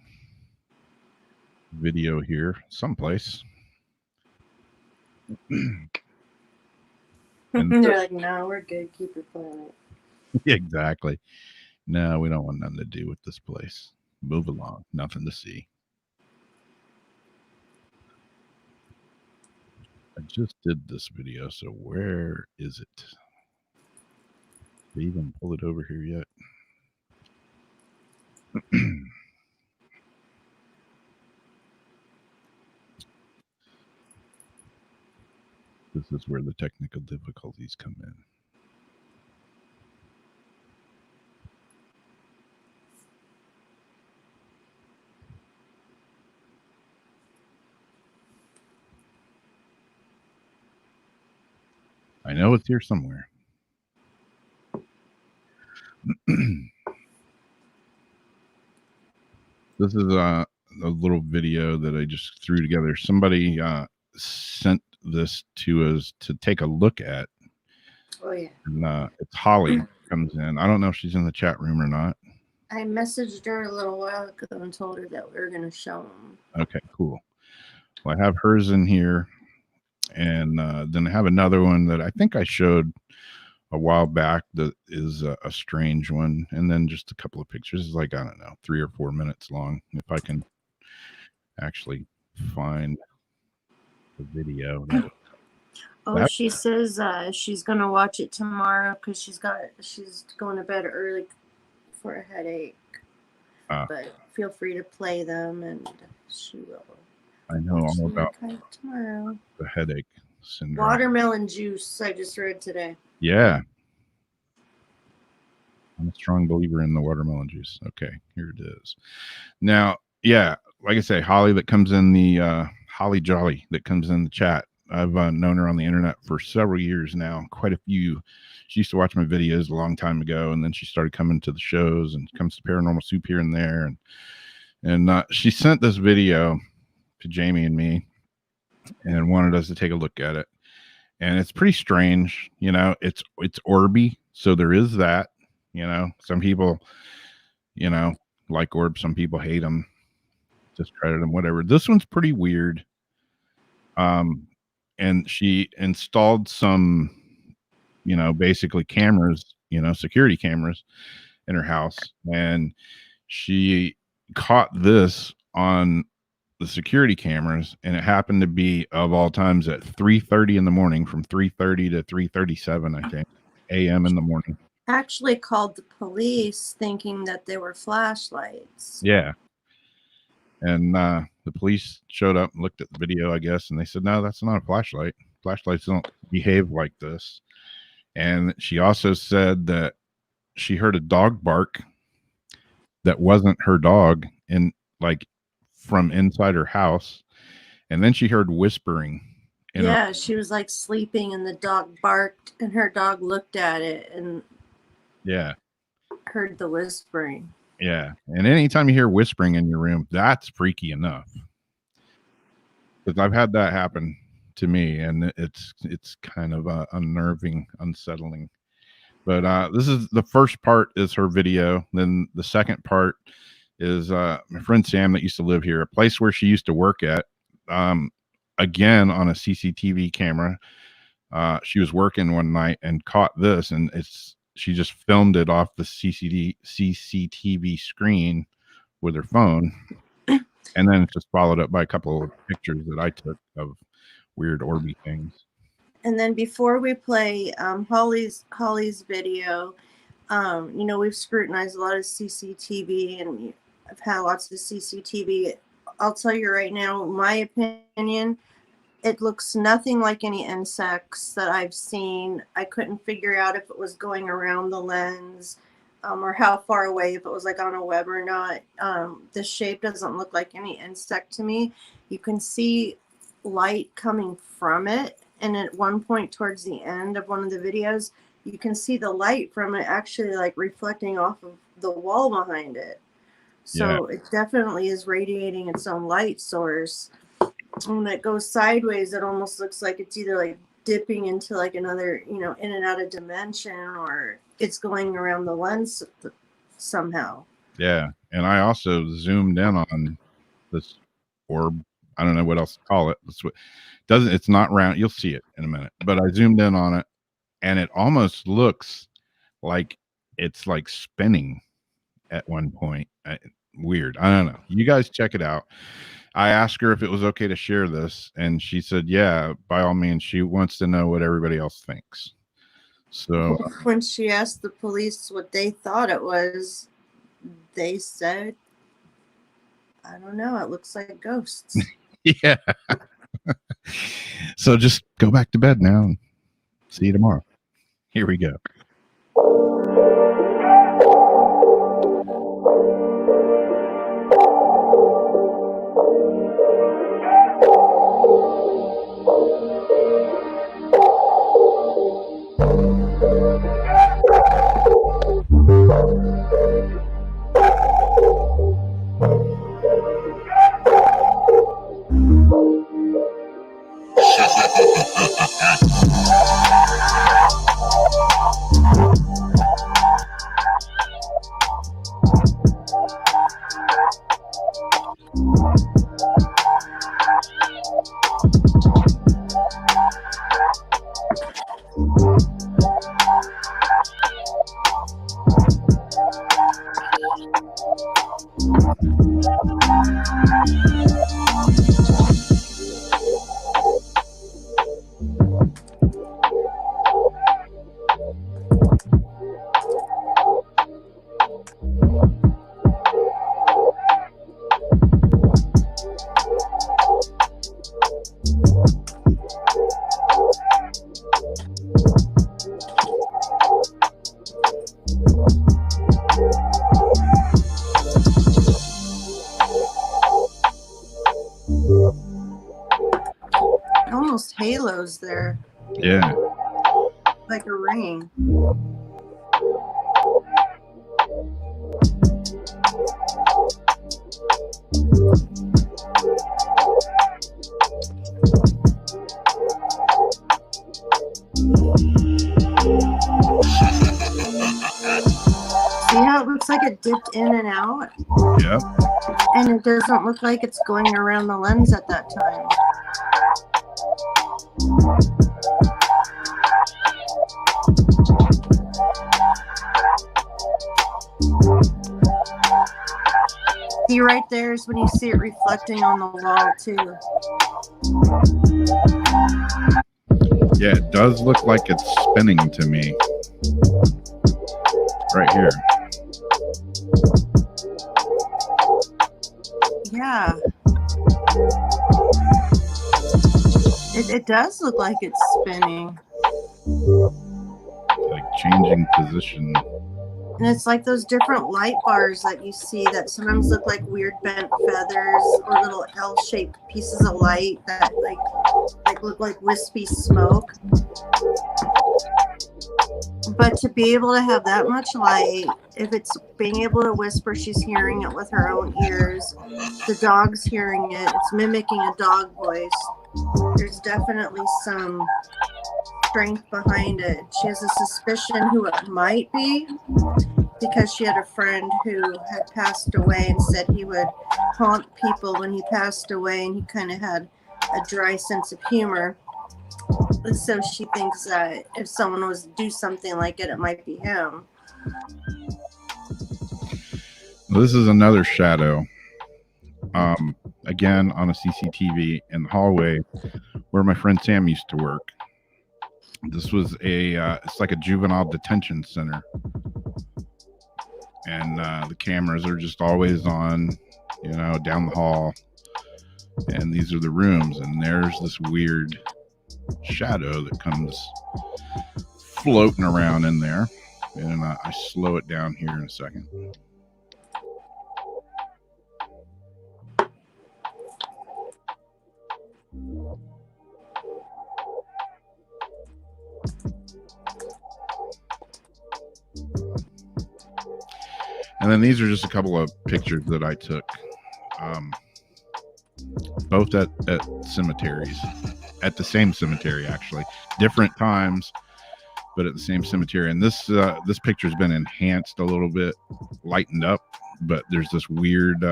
video here someplace. They're like, no, we're good. Keep it quiet. Exactly. No, we don't want nothing to do with this place. Move along. Nothing to see. I just did this video, so where is it? Did they even pull it over here yet? This is where the technical difficulties come in. I know it's here somewhere. This is a little video that I just threw together. Somebody sent this to us to take a look at. Oh, yeah. And it's Holly comes in. I don't know if she's in the chat room or not. I messaged her a little while ago and told her that we were going to show them. Okay, cool. Well, I have hers in here. And then I have another one that I think I showed a while back that is a strange one. And then just a couple of pictures. It's like, I don't know, 3 or 4 minutes long. If I can actually find the video. Oh, she says she's going to watch it tomorrow because she's going to bed early for a headache. But feel free to play them and she will. I know all about tomorrow. The headache syndrome. Watermelon juice, I just read today. Yeah. I'm a strong believer in the watermelon juice. Okay, here it is. Now, yeah, like I say, Holly that comes in the Holly Jolly that comes in the chat. I've known her on the internet for several years now, quite a few. She used to watch my videos a long time ago, and then she started coming to the shows and comes to Paranormal Soup here and there. And she sent this video to Jamie and me and wanted us to take a look at it. And it's pretty strange, you know, it's orby. So there is that, you know, some people, you know, like orbs, some people hate them, discredit them, whatever. This one's pretty weird. And she installed some, you know, basically cameras, you know, security cameras in her house. And she caught this on the security cameras, and it happened to be, of all times, at 3:30 in the morning, from 3:30 to 3:37, I think, a.m. in the morning. Actually called the police thinking that they were flashlights. Yeah. And the police showed up and looked at the video, I guess, and they said, no, that's not a flashlight. Flashlights don't behave like this. And she also said that she heard a dog bark that wasn't her dog, and like from inside her house. And then she heard whispering. Yeah, she was like sleeping and the dog barked and her dog looked at it and heard the whispering. Yeah. And anytime you hear whispering in your room, that's freaky enough. Because I've had that happen to me, and it's kind of unnerving, unsettling. But this is the first part is her video. Then the second part is my friend Sam that used to live here, a place where she used to work at. Again, on a CCTV camera. She was working one night and caught this, and she just filmed it off the CCTV screen with her phone. And then it's just followed up by a couple of pictures that I took of weird orby things. And then before we play Holly's video, you know, we've scrutinized a lot of CCTV and I've had lots of CCTV. I'll tell you right now, my opinion, it looks nothing like any insects that I've seen. I couldn't figure out if it was going around the lens or how far away, if it was like on a web or not. The shape doesn't look like any insect to me. You can see light coming from it. And at one point towards the end of one of the videos, you can see the light from it actually like reflecting off of the wall behind it. So it definitely is radiating its own light source. When it goes sideways, it almost looks like it's either like dipping into like another, you know, in and out of dimension, or it's going around the lens somehow. Yeah. And I also zoomed in on this orb. I don't know what else to call it. It's not round. You'll see it in a minute. But I zoomed in on it, and it almost looks like it's like spinning at one point. Weird. I don't know. You guys check it out. I asked her if it was okay to share this, and she said, yeah, by all means. She wants to know what everybody else thinks. So when she asked the police what they thought it was, they said, I don't know, it looks like ghosts. Yeah. So just go back to bed now and see you tomorrow. Here we go. Almost halos there, Yeah. like a ring. See how it looks like it dipped in and out? Yep. And it doesn't look like it's going around the lens at that time. See, right there is when you see it reflecting on the wall too. Yeah, it does look like it's spinning to me. Right here. Yeah. It does look like it's spinning. Like changing position. And it's like those different light bars that you see that sometimes look like weird bent feathers or little L-shaped pieces of light that like look like wispy smoke. But to be able to have that much light, if it's being able to whisper, she's hearing it with her own ears. The dog's hearing it. It's mimicking a dog voice. There's definitely some strength behind it. She has a suspicion who it might be because she had a friend who had passed away and said he would haunt people when he passed away, and he kind of had a dry sense of humor. So she thinks that if someone was to do something like it, it might be him. This is another shadow. Again, on a CCTV in the hallway where my friend Sam used to work. This was it's like a juvenile detention center. And the cameras are just always on, you know, down the hall. And these are the rooms. And there's this weird shadow that comes floating around in there. And I slow it down here in a second. And then these are just a couple of pictures that I took, both at cemeteries, at the same cemetery, actually, different times, but at the same cemetery. And this picture's been enhanced a little bit, lightened up, but there's this weird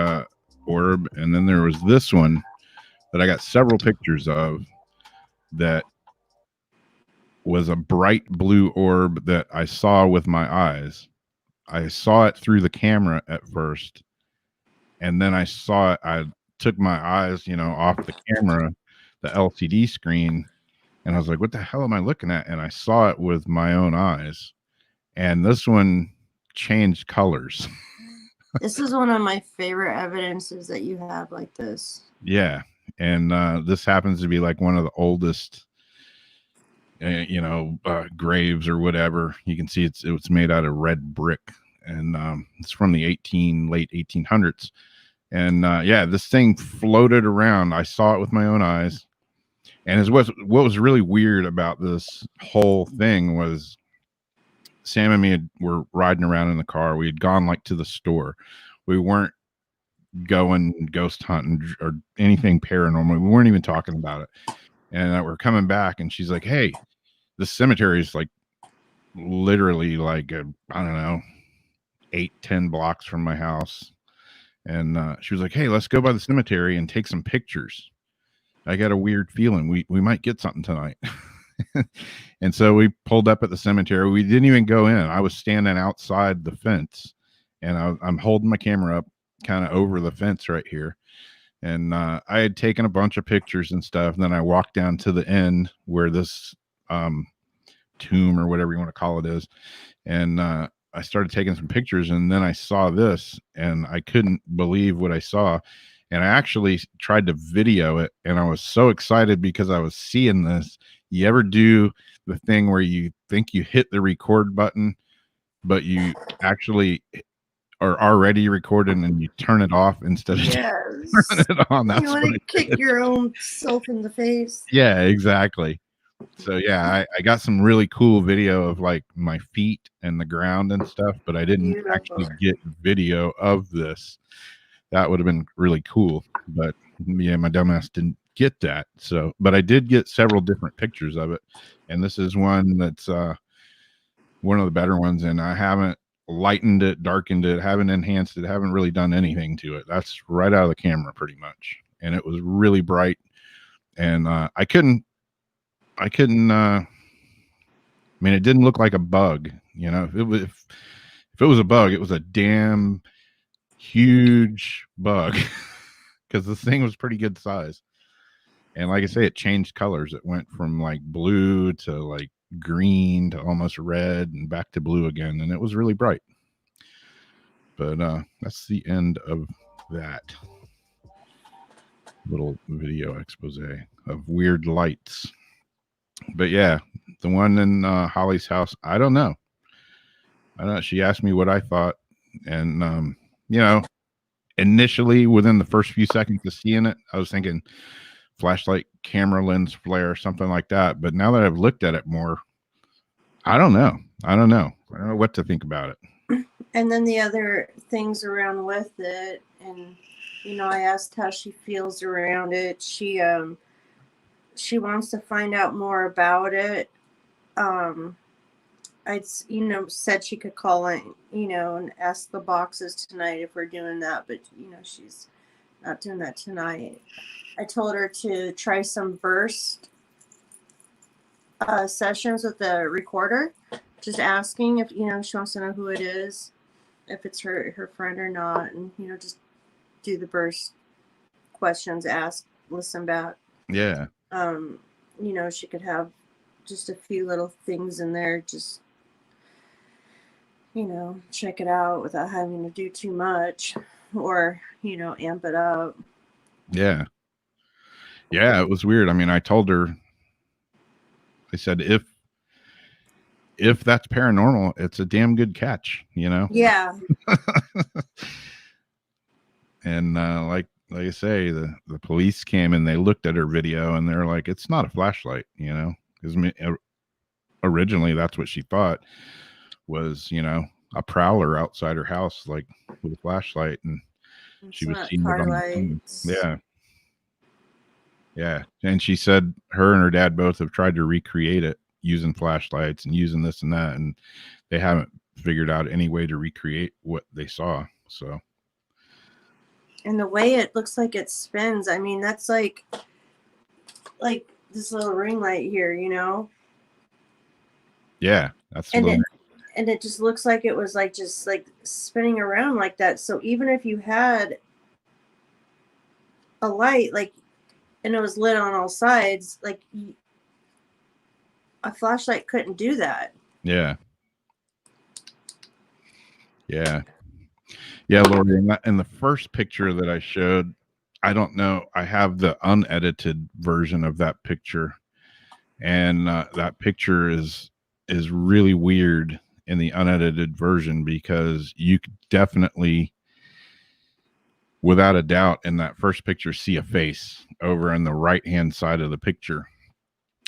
orb. And then there was this one that I got several pictures of that was a bright blue orb that I saw with my eyes. I saw it through the camera at first, and then I saw it. I took my eyes, you know, off the camera, the LCD screen, and I was like, what the hell am I looking at? And I saw it with my own eyes. And this one changed colors. This is one of my favorite evidences that you have like this. Yeah. And this happens to be like one of the oldest, graves or whatever. You can see it's made out of red brick, and it's from the late 1800s. And yeah, this thing floated around. I saw it with my own eyes. And what was really weird about this whole thing was Sam and me were riding around in the car. We had gone like to the store. We weren't going ghost hunting or anything paranormal. We weren't even talking about it. And we're coming back, and she's like, "Hey, this cemetery is like literally like I don't know, 8-10 blocks from my house." And she was like, "Hey, let's go by the cemetery and take some pictures. I got a weird feeling we might get something tonight." And so we pulled up at the cemetery. We didn't even go in. I was standing outside the fence, and I'm holding my camera up kind of over the fence right here. And I had taken a bunch of pictures and stuff. And then I walked down to the end where this tomb or whatever you want to call it is. And I started taking some pictures, and then I saw this, and I couldn't believe what I saw. And I actually tried to video it, and I was so excited because I was seeing this. You ever do the thing where you think you hit the record button, but you actually are already recording and you turn it off instead of turning it on? That's you want to kick your own self in the face. Yeah, exactly. So yeah, I got some really cool video of like my feet and the ground and stuff, but I didn't actually get video of this. That would have been really cool, but yeah, my dumbass didn't get that. So, but I did get several different pictures of it, and this is one that's one of the better ones. And I haven't lightened it, darkened it, haven't enhanced it, haven't really done anything to it. That's right out of the camera, pretty much. And it was really bright, and I couldn't. I mean, it didn't look like a bug. You know, if it was a bug, it was a damn huge bug, because this thing was pretty good size. And like I say, it changed colors. It went from like blue to like green to almost red and back to blue again, and it was really bright. But that's the end of that little video expose of weird lights. But yeah, the one in Holly's house, I don't know. She asked me what I thought, and initially within the first few seconds of seeing it, I was thinking flashlight, camera lens flare, something like that. But now that I've looked at it more, I don't know what to think about it. And then the other things around with it, and I asked how she feels around it. She wants to find out more about it. I said she could call in, and ask the boxes tonight if we're doing that, but she's not doing that tonight. I told her to try some burst sessions with the recorder, just asking if she wants to know who it is, if it's her friend or not, and just do the burst questions, ask, listen back. Yeah. She could have just a few little things in there, just check it out without having to do too much, or amp it up. Yeah, it was weird. I mean, I told her, I said, if that's paranormal, it's a damn good catch, Yeah. And like I say, the police came and they looked at her video, and they're like, it's not a flashlight, because originally that's what she thought was, a prowler outside her house, like with a flashlight, and she was seeing it on the phone. Yeah. And she said her and her dad both have tried to recreate it using flashlights and using this and that, and they haven't figured out any way to recreate what they saw. So. And the way it looks like it spins, I mean, that's like this little ring light here, Yeah, that's and it just looks like it was like just like spinning around like that. So even if you had a light, like, and it was lit on all sides, like a flashlight couldn't do that. Yeah, Lori. In the first picture that I showed, I don't know. I have the unedited version of that picture, and that picture is really weird in the unedited version because you could definitely, without a doubt, in that first picture, see a face over on the right hand side of the picture,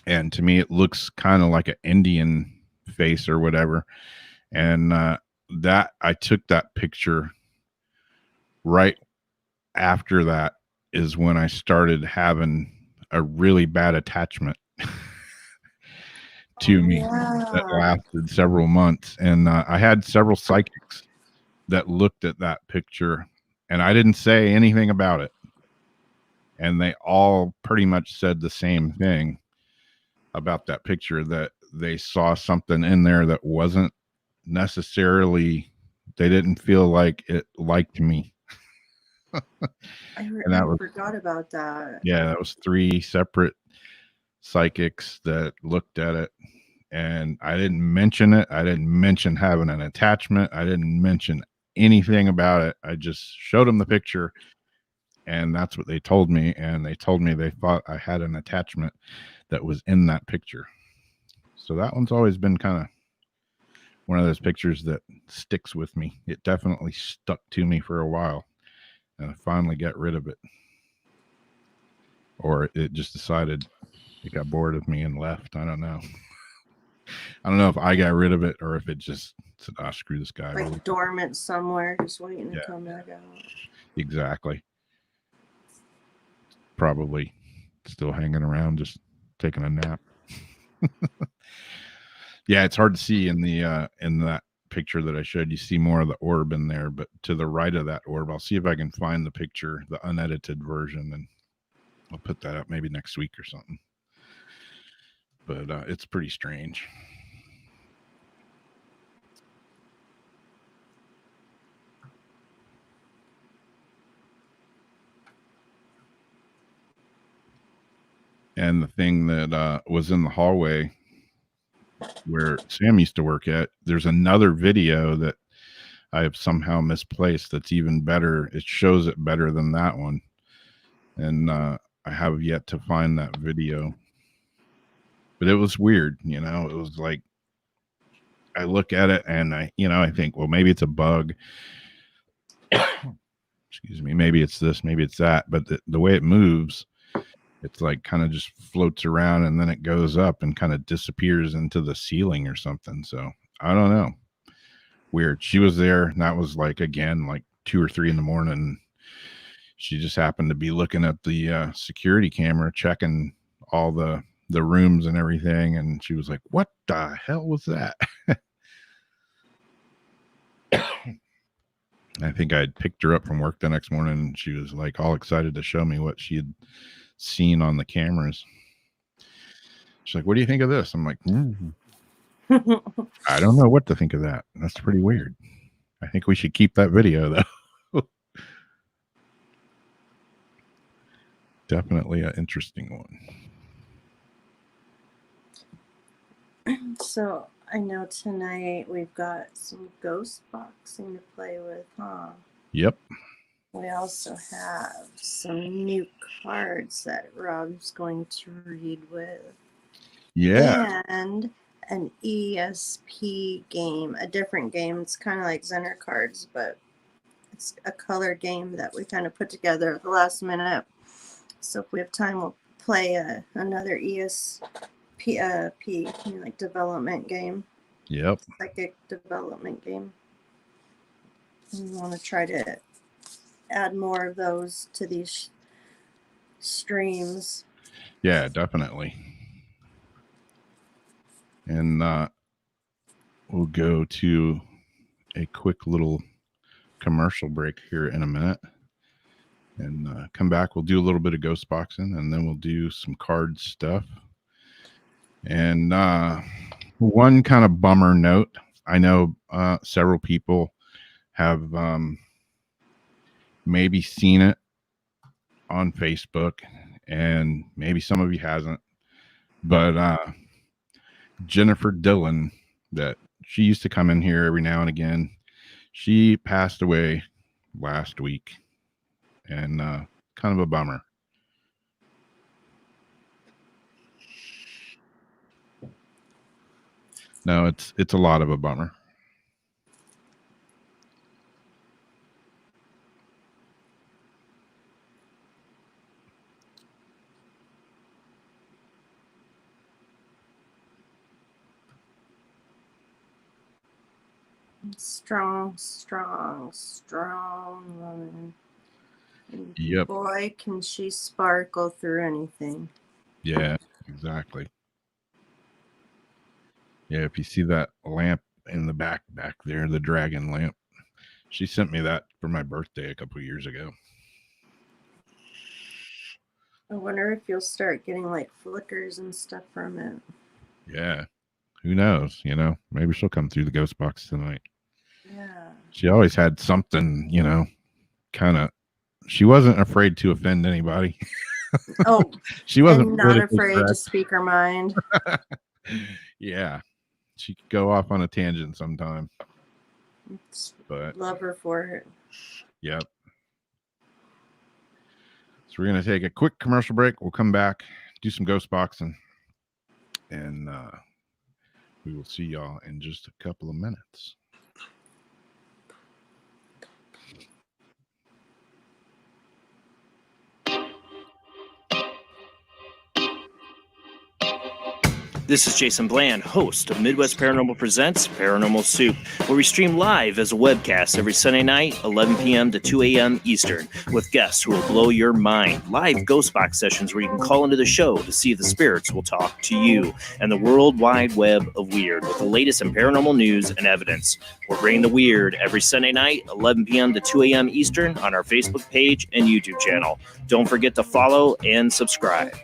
and to me, it looks kind of like an Indian face or whatever. And that I took that picture right after that is when I started having a really bad attachment to me that Yeah. lasted several months. And I had several psychics that looked at that picture, and I didn't say anything about it. And they all pretty much said the same thing about that picture, that they saw something in there that wasn't necessarily, they didn't feel like it liked me. And that I was, forgot about that. yeah, that was 3 separate psychics that looked at it, and I didn't mention it. I didn't mention having an attachment. I didn't mention anything about it. I just showed them the picture, and that's what they told me. And they told me they thought I had an attachment that was in that picture. So that one's always been kind of one of those pictures that sticks with me. It definitely stuck to me for a while, and I finally got rid of it. Or it just decided it got bored of me and left. I don't know. I don't know if I got rid of it or if it just said, "Ah, screw this guy." Like dormant somewhere, just waiting Yeah. to come back out. Exactly. Probably still hanging around, just taking a nap. Yeah, it's hard to see in that picture that I showed. You see more of the orb in there, but to the right of that orb, I'll see if I can find the picture, the unedited version, and I'll put that up maybe next week or something. But it's pretty strange. And the thing that was in the hallway where Sam used to work at, there's another video that I have somehow misplaced that's even better. It shows it better than that one. And I have yet to find that video. But it was weird, you know. It was like I look at it and I think, well, maybe it's a bug. Excuse me, maybe it's this, maybe it's that. But the way it moves, it's like kind of just floats around and then it goes up and kind of disappears into the ceiling or something. So I don't know. Weird. She was there, and that was like, again, like 2 or 3 in the morning. She just happened to be looking at the security camera, checking all the rooms and everything. And she was like, "What the hell was that?" I think I had picked her up from work the next morning, and she was like all excited to show me what she had seen on the cameras. She's like, "What do you think of this?" I'm like, I don't know what to think of that. That's pretty weird. I think we should keep that video, though. Definitely an interesting one. So I know tonight we've got some ghost boxing to play with, huh? Yep. We also have some new cards that Rob's going to read with. Yeah. And an ESP game, a different game. It's kind of like Zener cards, but it's a color game that we kind of put together at the last minute. So if we have time, we'll play another ESP, like development game. Yep. Psychic development game. We want to try to add more of those to these streams. Yeah, definitely. And we'll go to a quick little commercial break here in a minute and come back. We'll do a little bit of ghost boxing, and then we'll do some card stuff. And one kind of bummer note, I know several people have maybe seen it on Facebook, and maybe some of you hasn't, but Jennifer Dillon, that she used to come in here every now and again, she passed away last week, and a kind of a bummer. No, it's a lot of a bummer. Strong woman. And Yep. boy, can she sparkle through anything. Yeah, exactly. Yeah, if you see that lamp in the back there, the dragon lamp, she sent me that for my birthday a couple of years ago. I wonder if you'll start getting like flickers and stuff from it. Yeah. Who knows? Maybe she'll come through the ghost box tonight. Yeah. She always had something, kind of. She wasn't afraid to offend anybody. Oh, she wasn't and not politically afraid to correct. speak her mind. Yeah. She could go off on a tangent sometime. But love her for it. Yep. So we're going to take a quick commercial break. We'll come back, do some ghost boxing, and we will see y'all in just a couple of minutes. This is Jason Bland, host of Midwest Paranormal Presents Paranormal Soup, where we stream live as a webcast every Sunday night, 11 p.m. to 2 a.m. Eastern, with guests who will blow your mind. Live ghost box sessions where you can call into the show to see if the spirits will talk to you, and the world wide web of weird with the latest in paranormal news and evidence. We're bringing the weird every Sunday night, 11 p.m. to 2 a.m. Eastern on our Facebook page and YouTube channel. Don't forget to follow and subscribe.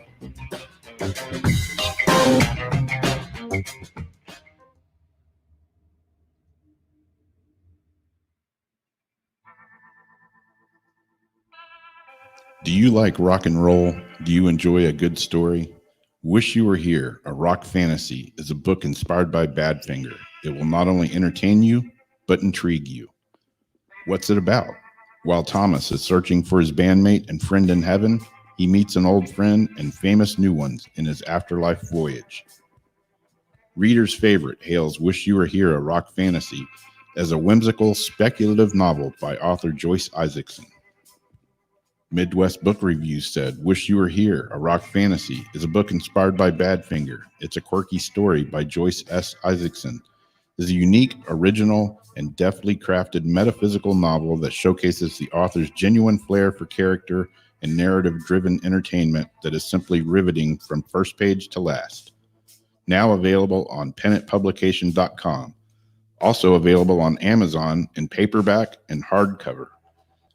Do you like rock and roll? Do you enjoy a good story? Wish You Were Here, A Rock Fantasy is a book inspired by Badfinger. It will not only entertain you, but intrigue you. What's it about? While Thomas is searching for his bandmate and friend in heaven, he meets an old friend and famous new ones in his afterlife voyage. Reader's favorite hails Wish You Were Here, A Rock Fantasy as a whimsical, speculative novel by author Joyce Isaacson. Midwest Book Reviews said, Wish You Were Here, A Rock Fantasy is a book inspired by Badfinger. It's a quirky story by Joyce S. Isaacson. It is a unique, original, and deftly crafted metaphysical novel that showcases the author's genuine flair for character and narrative-driven entertainment that is simply riveting from first page to last. Now available on pennantpublication.com. Also available on Amazon in paperback and hardcover.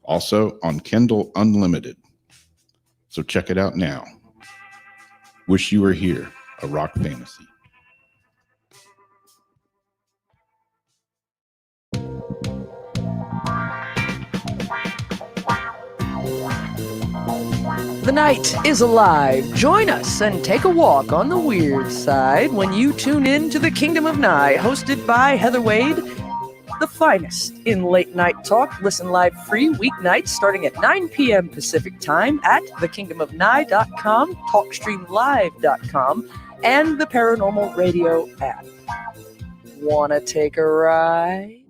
Also on Kindle Unlimited. So check it out now. Wish You Were Here, A Rock Fantasy. The night is alive. Join us and take a walk on the weird side when you tune in to The Kingdom of Nye, hosted by Heather Wade, the finest in late night talk. Listen live free weeknights starting at 9 p.m. Pacific time at thekingdomofnye.com, talkstreamlive.com, and the Paranormal Radio app. Wanna take a ride?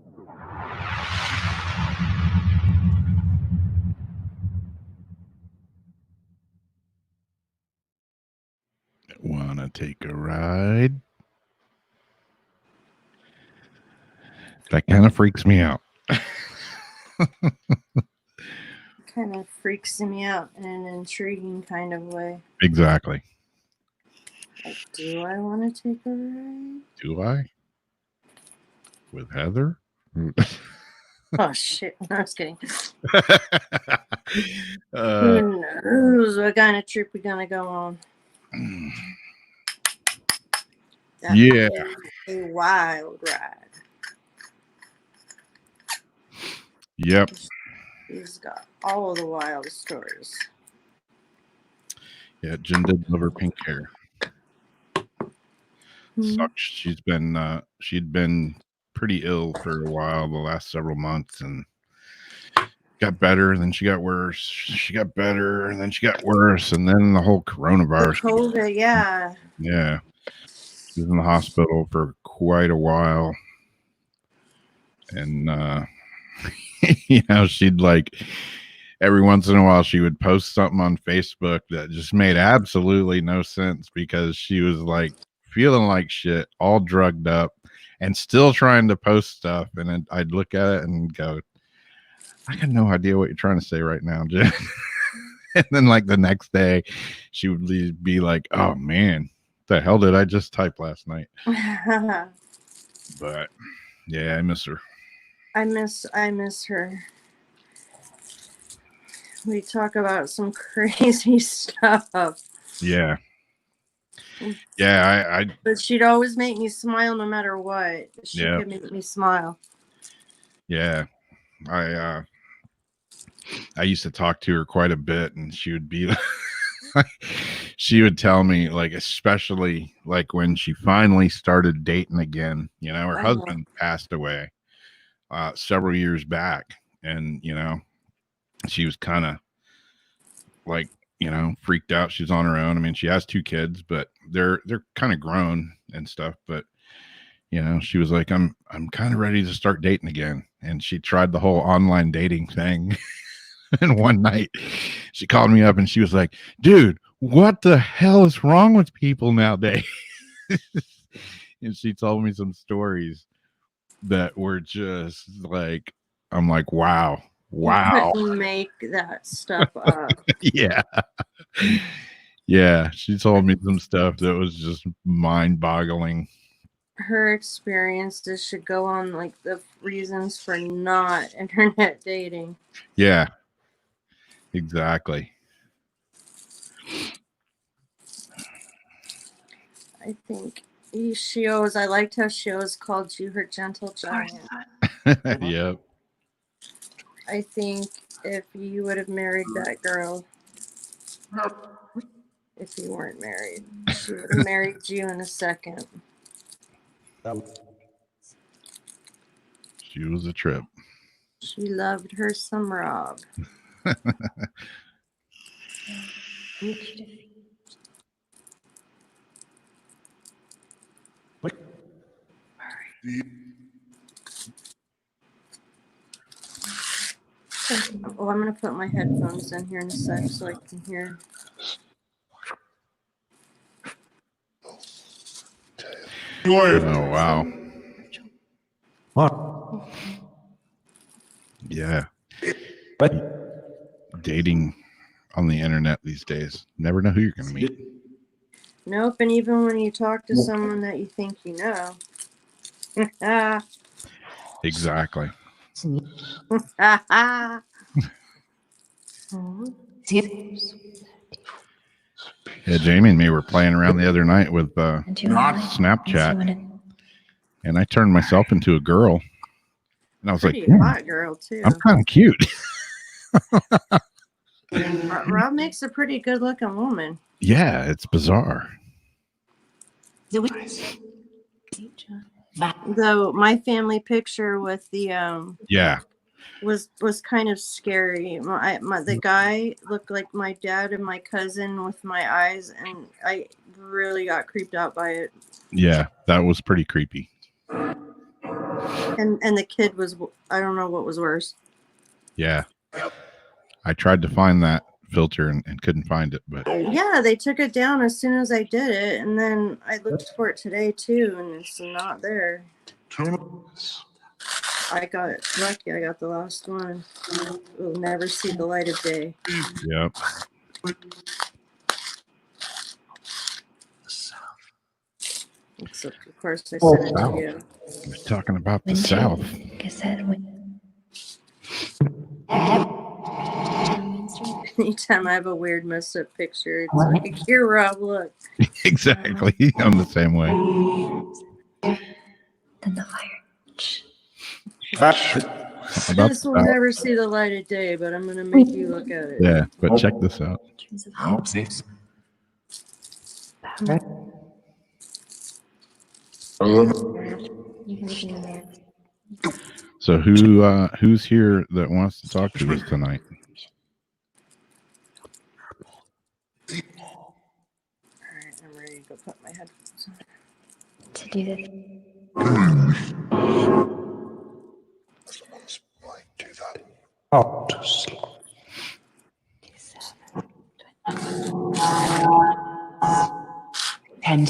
Wanna take a ride? That kind of freaks me out. Kind of freaks me out in an intriguing kind of way. Exactly. Like, do I want to take a ride? Do I? With Heather? Oh, shit. No, I was kidding. uh, Who knows what kind of trip we're going to go on? That yeah. a wild ride. Yep. He's got all of the wild stories. Yeah, Jen did love her pink hair. Mm-hmm. Sucks. She'd been pretty ill for a while, the last several months, and got better, and then she got worse. She got better, and then she got worse, and then the whole The coronavirus. COVID, yeah. Yeah, she was in the hospital for quite a while, and she'd like every once in a while she would post something on Facebook that just made absolutely no sense because she was like feeling like shit, all drugged up, and still trying to post stuff. And then I'd look at it and go, I got no idea what you're trying to say right now, Jen. And then like the next day she would be like, oh man, the hell did I just type last night? But yeah, I miss her. I miss her. We talk about some crazy stuff. Yeah. But she'd always make me smile no matter what. She could make me smile. Yeah. I used to talk to her quite a bit, and she would be she would tell me, like, especially like when she finally started dating again, her husband passed away several years back, and she was kind of like freaked out. She's on her own. I mean, she has 2 kids, but they're kind of grown and stuff, but she was like, I'm kind of ready to start dating again. And she tried the whole online dating thing. And one night she called me up and she was like, dude, what the hell is wrong with people nowadays? And she told me some stories that were just like, I'm like, wow. You couldn't make that stuff up. Yeah. She told me some stuff that was just mind boggling. Her experiences should go on like the reasons for not internet dating. Yeah, exactly. I think I liked how she always called you her gentle giant. Yep. I think if you would have married that girl, if you weren't married, she would have married you in a second. She was a trip. She loved her some Rob. Oh, I'm going to put my headphones in here in a sec so I can hear. Oh, wow. Yeah. But dating on the internet these days, never know who you're going to meet. Nope, and even when you talk to someone that you think you know. Exactly. Yeah, Jamie and me were playing around the other night with Snapchat, and I turned myself into a girl, and I was pretty like, hot girl too. I'm kind of cute. Rob makes a pretty good looking woman. Yeah, it's bizarre. Though my family picture with the was kind of scary. The guy looked like my dad and my cousin with my eyes, and I really got creeped out by it. Yeah, that was pretty creepy. And the kid was, I don't know what was worse. Yeah, I tried to find that filter and couldn't find it, but yeah, they took it down as soon as I did it, and then I looked for it today too, and it's not there. I got lucky. I got the last one. It will never see the light of day. Yep. Except, of course, I sent it to you. We're talking about the South. Like I said, anytime I have a weird messed up picture, it's like, here, Rob, look. Exactly. I'm the same way. Then the fire. This will never see the light of day, but I'm going to make you look at it. Yeah, but check this out. So who's here that wants to talk to us tonight? All right, I'm ready to go put my headphones on. To do this. How to sleep. And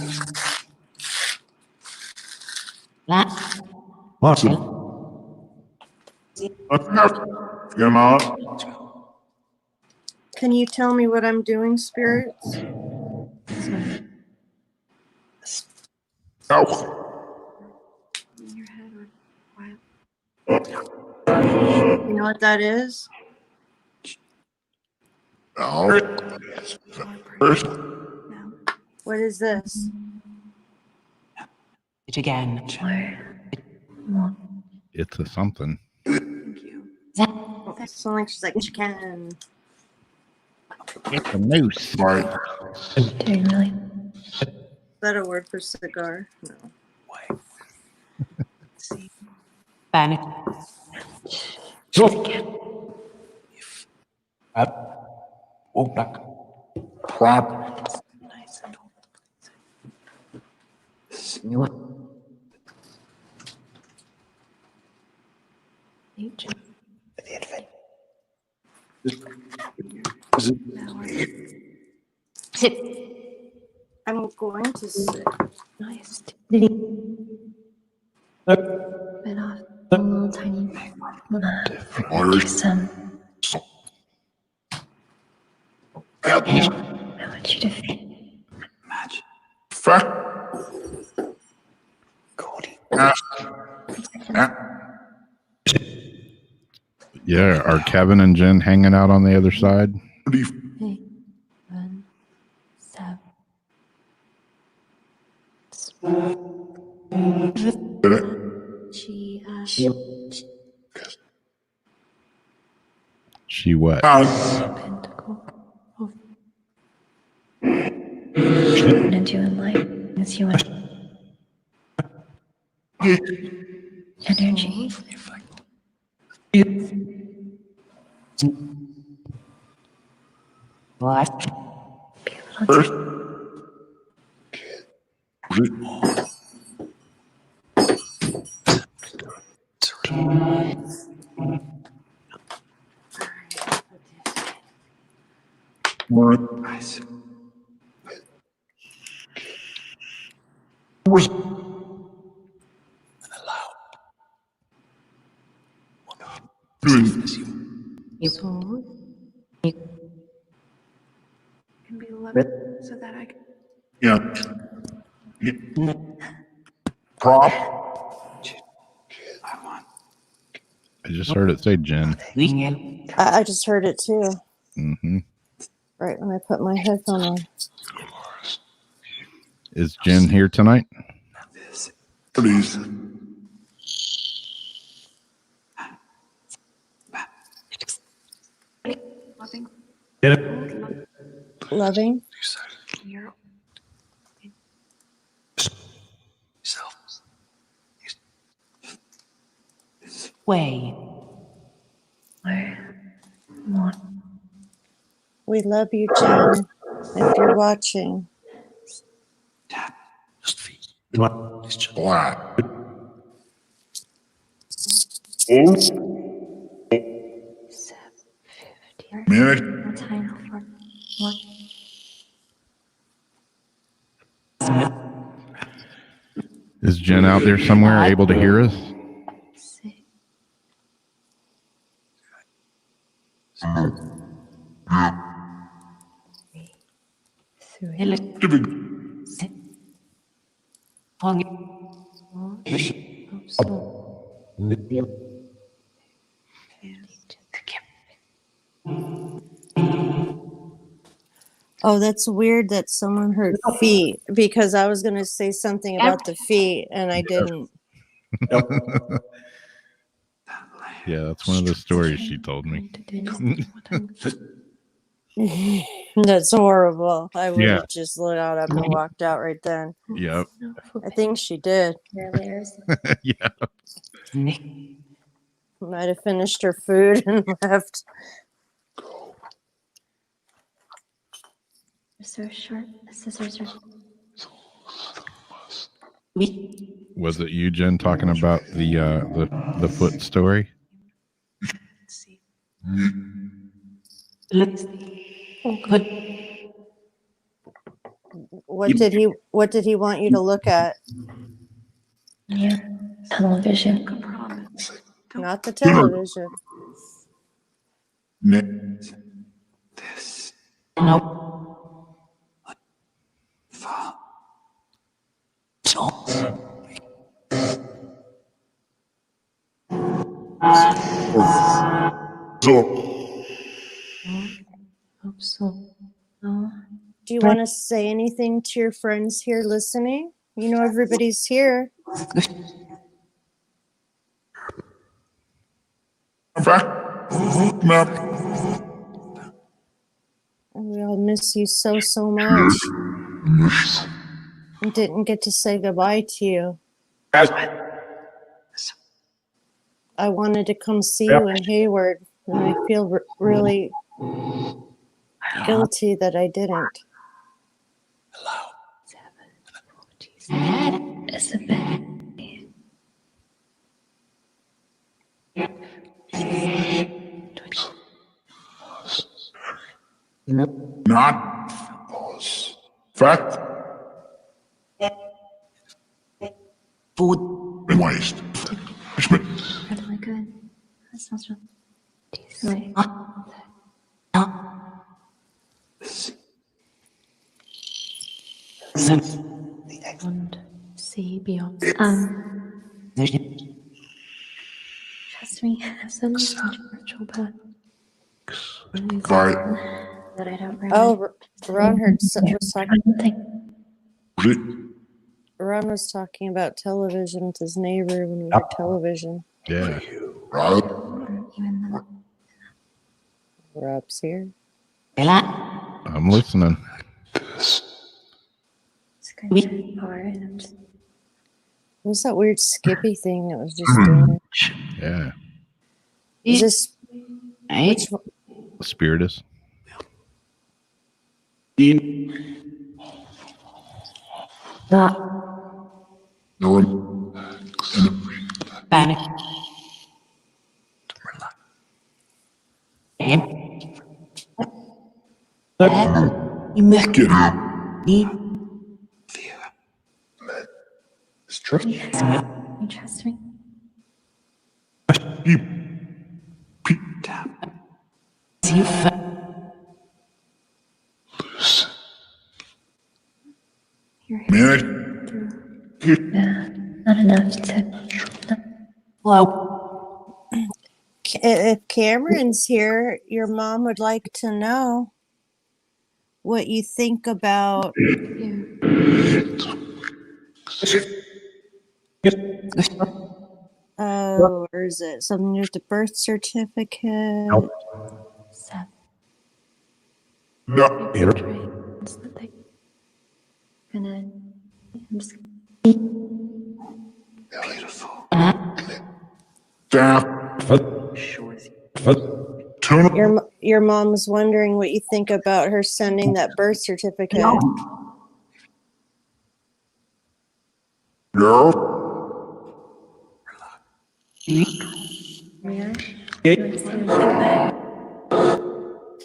that. What's it? Come on. Can you tell me what I'm doing, spirits? Ow. In your head or you know what that is? First. What is this? It again. It's a something. Sounds like she's like chicken. It's a noose. Right. Doing really. Is that a word for cigar? No. Panic. Sit. I'm going to sit. Nice. Bit off a little tiny. Some. I want you to feel. Yeah, are Kevin and Jen hanging out on the other side? Hey, 1, 7. She what? Pentacle. And you in light as you want. Energy. What? So you can be loved so that I can. Yeah. Prop. I just heard it say Jen. I just heard it too. Mm-hmm. Right when I put my headphone on. Is Jen here tonight? Please. Loving. Way. More. We love you, Jen. If you're watching. It's black. Oh. Minute. Time for one. Is Jen out there somewhere able to hear us? Oh, that's weird that someone heard feet because I was going to say something about the feet and I didn't. Yeah, that's one of the stories she told me. That's horrible. I would Yeah. have just lit out up and walked out right then. Yep. I think she did. Yeah. Might have finished her food and left. So short. The scissors are. Was it you, Jen, talking about the foot story? What did he want you to look at? Yeah. Television. Not the television. Hope so. No. Do you want to say anything to your friends here listening? You know everybody's here. We all miss you so much. And didn't get to say goodbye to you. I wanted to come see you in Hayward, and I feel really guilty that I didn't. It's a bit. Not false. Fact. Food and waste. Really good. That sounds really decent. And see beyond. Trust me, I've done so much virtual, but that I don't really. Oh, Ron was talking. Ron was talking about television with his neighbor when we had television. Yeah. Rob's here. I'm listening. What was that weird Skippy thing that was just doing? Yeah. Is this which one? Spiritus. Panic. You trust me? Not enough to. Hello. If Cameron's here, your mom would like to know what you think about. Oh, or is it something with the birth certificate? No. I'm just. Your mom's wondering what you think about her sending that birth certificate.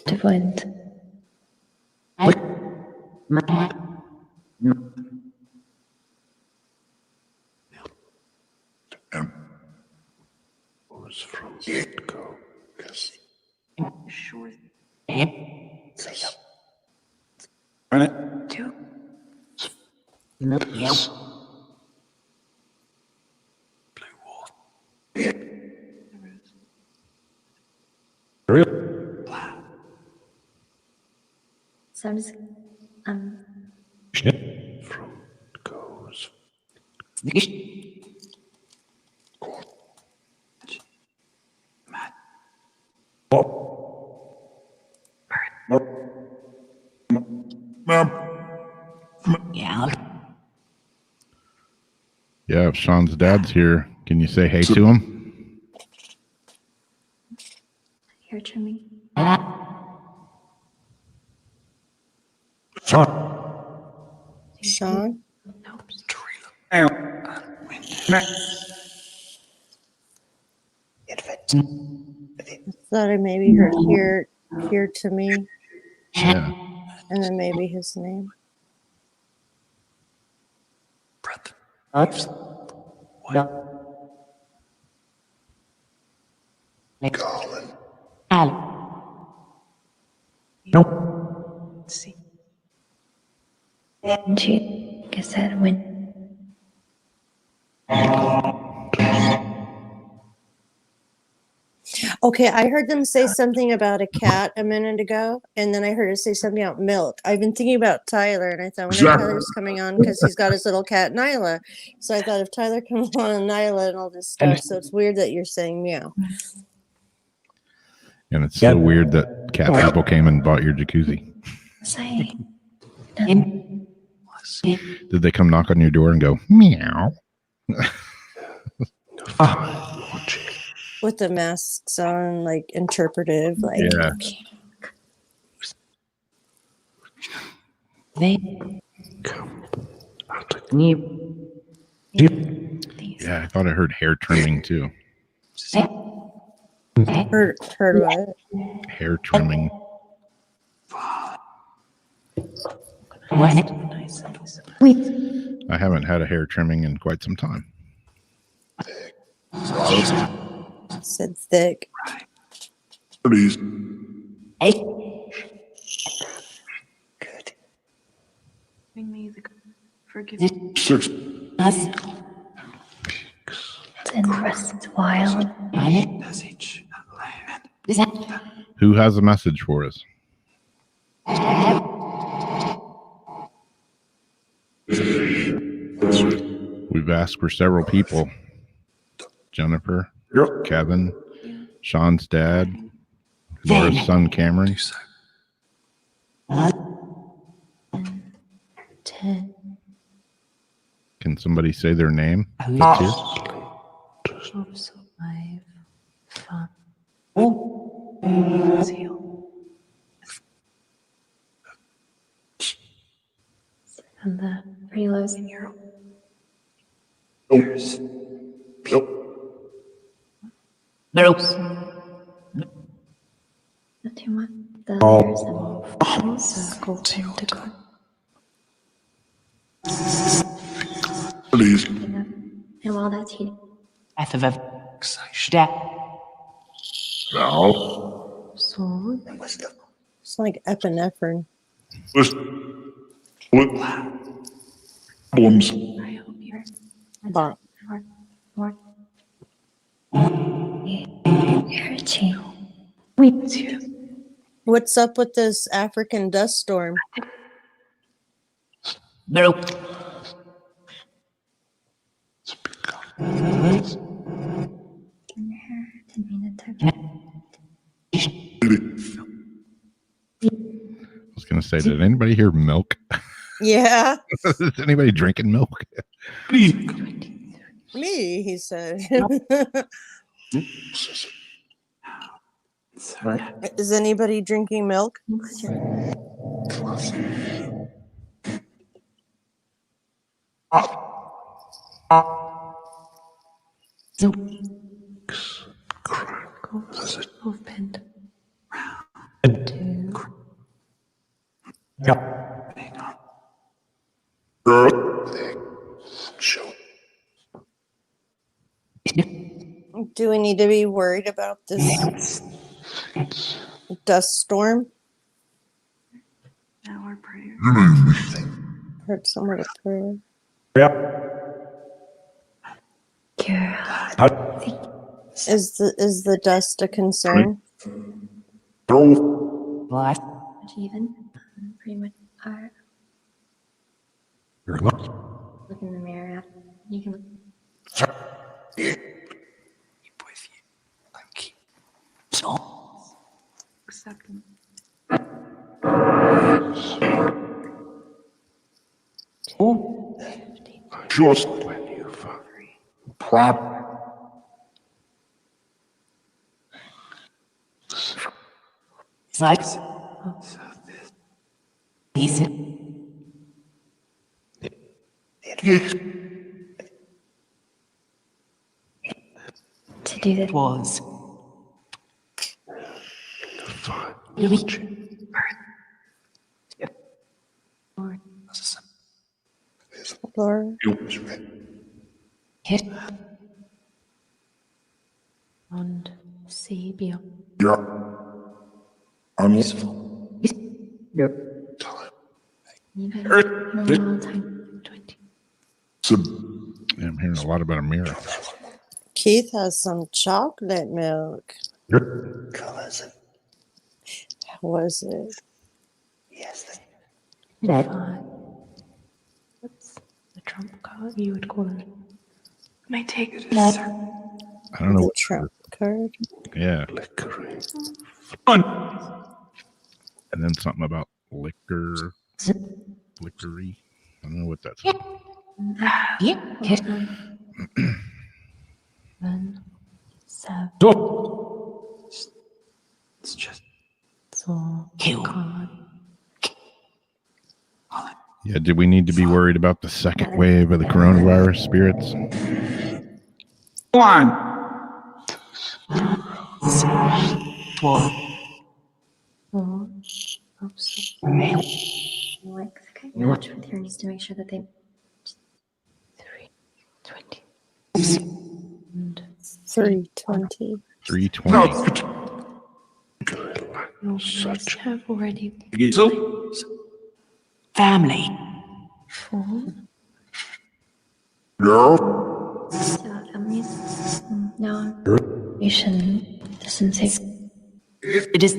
Different. From get-go, yes. Sure. Run it. Two. Yes. So I'm just From goes. Yeah, if Sean's dad's here, can you say hey to him? hair trimming. Sean? I thought I maybe heard here to me. Yeah. And then maybe his name. She said when Okay, I heard them say something about a cat a minute ago, and then I heard it say something about milk. I've been thinking about Tyler, and I thought, I wonder if Tyler's coming on because he's got his little cat Nyla. So I thought if Tyler comes on Nyla and all this stuff, so it's weird that you're saying meow. And it's so weird that cat people came and bought your jacuzzi. say Did they come knock on your door and go, meow? With the masks on, like interpretive, like Yeah. Yeah, I thought I heard hair trimming too. heard what? Hair trimming. I haven't had a hair trimming in quite some time. Said thick. Please. bring me the forgiveness. 6. And the rest is wild. Who has a message for us? We've asked for several people. Jennifer, Kevin, Sean's dad, Laura's son Cameron. 10. Can somebody say their name? Oops, 5, 5. And the reloads in your Nope. not too much. The layers and circle pentagon. Please. And while that's heating, Now. so It's like epinephrine. Listen. Problems. I hope you're Bonk. more hurting. We too. What's up with this African dust storm? I was going to say, did anybody hear milk? Yeah. Is anybody drinking milk? Me, he said. Is anybody drinking milk? Opened. Do we need to be worried about this dust storm? Our prayer. Heard someone a prayer. Is the dust a concern? Even pretty much are. Look in the mirror. You can look. Accept them. Just when you To do that was Laura. hit und Sebia. Yeah. I'm Normal time 20. Yeah, I'm hearing a lot about a mirror. Keith has some chocolate milk. Colors. How was it? Yes. What's the trump card you would call it? May take it. I don't know The what trump card. Yeah. Flickering. And then something about liquor. Flickery. I don't know what that's. Hit. 1, 7. It's just So kill. card. Yeah, did we need to be worried about the second wave of the coronavirus spirits? One. Oh, so. Like the guy you watch with her needs to make sure that they 320 and 320. 320. your friends have already Family. 4 Yeah. families. No, you shouldn't. This isn't safe. It is.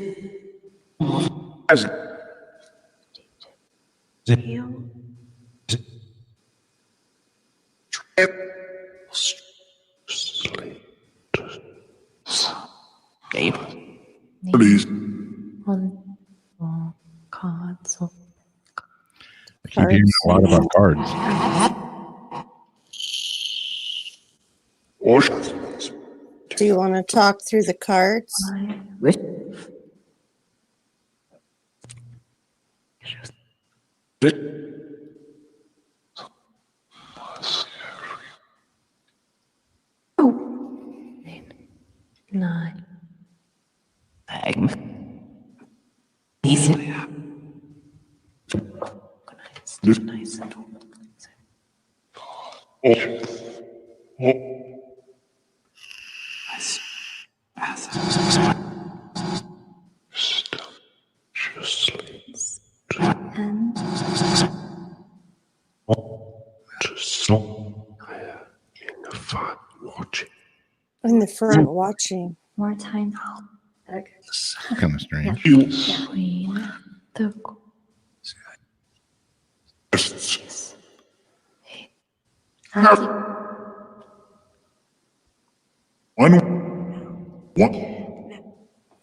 You Please. on cards or I keep hearing a lot about cards. Do you want to talk through the cards? Oh, 9. Easily. Nice and all. And In the front watching. more time. Kind of strange. Between the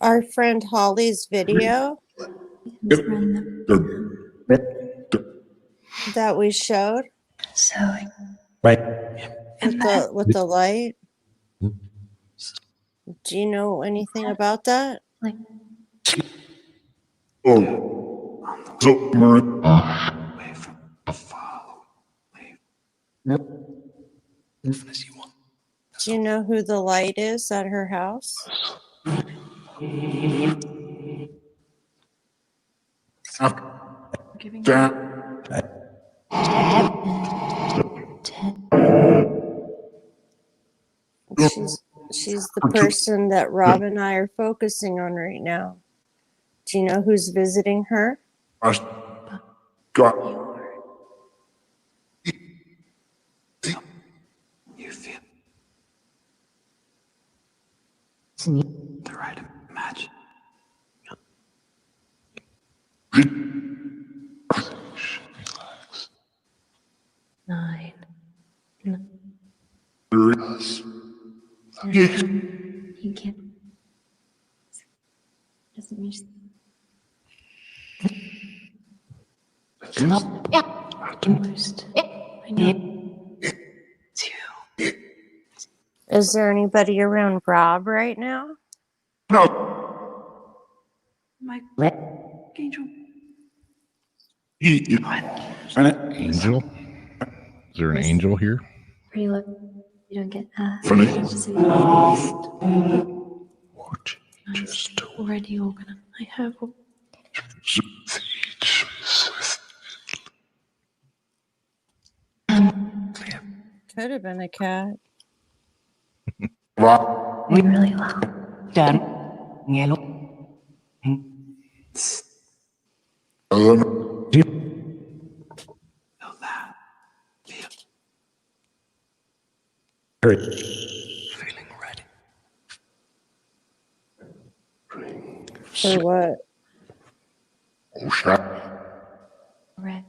Our friend Holly's video that we showed so with the light. Do you know anything about that? like Do you know who the light is at her house? giving She's the person that Rob and I are focusing on right now. Do you know who's visiting her? You feel the right match. 9. He can't. Doesn't mean. Almost. I know. Is there anybody around Rob right now? No. My angel. Angel? Is there an angel here? Pretty look. You don't get Funny. just already organized. I have. Could have been a cat. Really loud. Dan. Yellow. Feeling ready. For what? Red.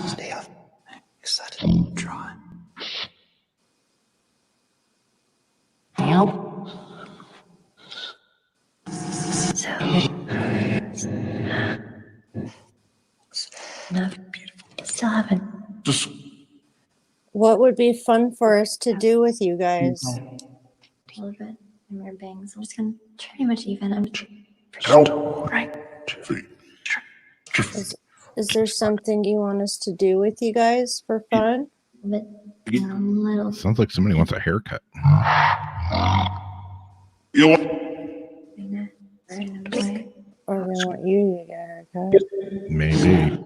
Stay up. Excited. Try. Help. So. Enough. Still haven't. What would be fun for us to do with you guys? A little bit. And wear bangs. I'm just gonna try pretty much even. I'm Right. Is there something you want us to do with you guys for fun? a little. Sounds like somebody wants a haircut. Or they want you to get a haircut? Maybe.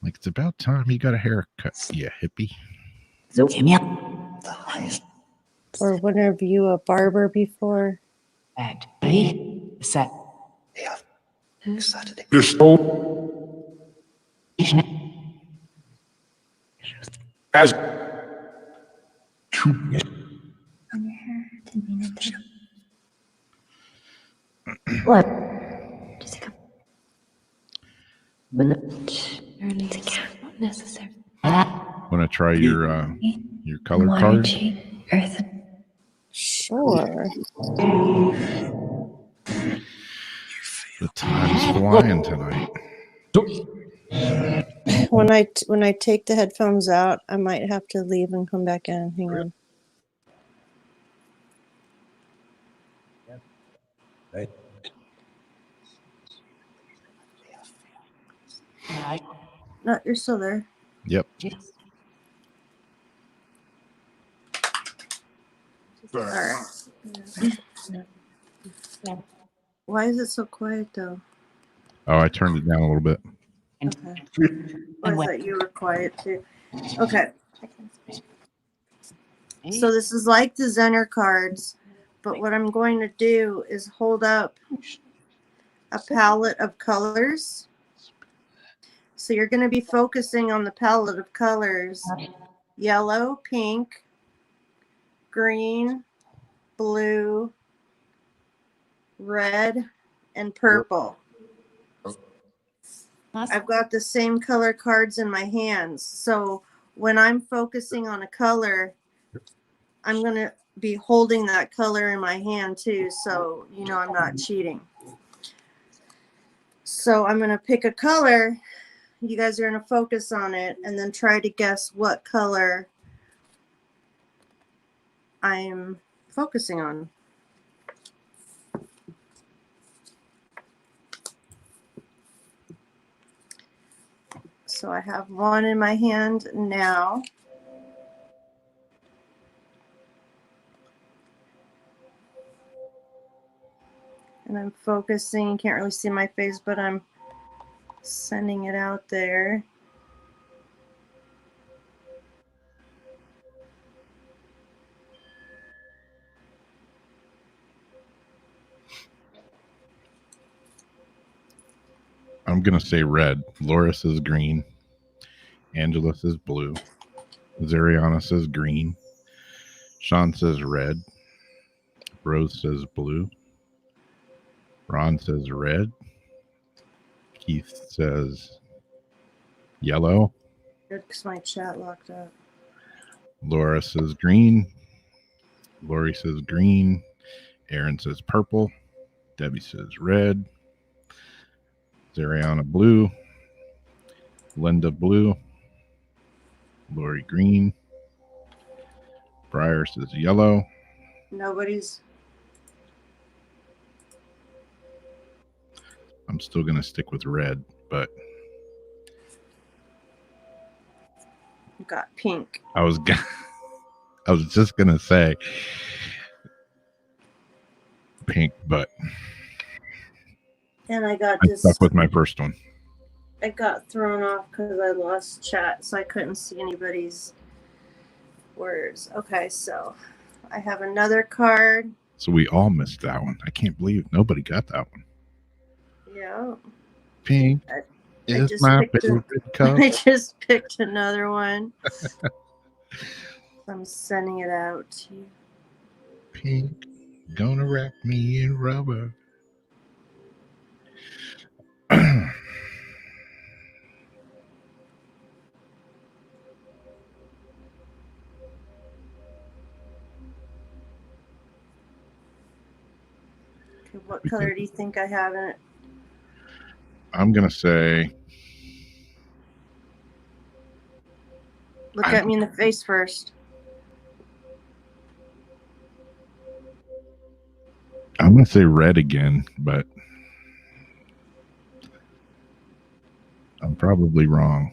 Like, it's about time you got a haircut, you hippie. Or whenever you a barber before? Act. Ready? Set. Excited. As On your hair. Didn't mean it to. What? Just a couple. It's a cat. Not necessary. Want to try your color card? Earth. Sure. The time's flying tonight. When I take the headphones out, I might have to leave and come back in. Hang on. No, you're still there. Yep. All right. Why is it so quiet though? Oh, I turned it down a little bit. Okay. I thought you were quiet too. Okay. So this is like the Zener cards, but what I'm going to do is hold up a palette of colors. So you're going to be focusing on the palette of colors: yellow, pink, green, blue, red, and purple. I've got the same color cards in my hands. So when I'm focusing on a color, I'm going to be holding that color in my hand too. So, you know, I'm not cheating. So I'm going to pick a color. You guys are going to focus on it and then try to guess what color I'm focusing on. So I have one in my hand now. And I'm focusing. You can't really see my face, but I'm sending it out there. I'm going to say red. Laura says green. Angela says blue. Zariana says green. Sean says red. Rose says blue. Ron says red. Keith says yellow. Good, because my chat locked up. Laura says green. Lori says green. Aaron says purple. Debbie says red. Zariana blue. Linda blue. Lori green. Briar says yellow. Nobody's. I'm still going to stick with red, but Got pink. I was just going to say pink, but And I got stuck with my first one. I got thrown off because I lost chat, so I couldn't see anybody's words. Okay, so I have another card. So we all missed that one. I can't believe nobody got that one. Yeah. Pink is my favorite color. I just picked another one. I'm sending it out to you. Pink, gonna wrap me in rubber. Okay, what color do you think I have in it? I'm gonna say. Look at me in the face first. I'm gonna say red again, but I'm probably wrong.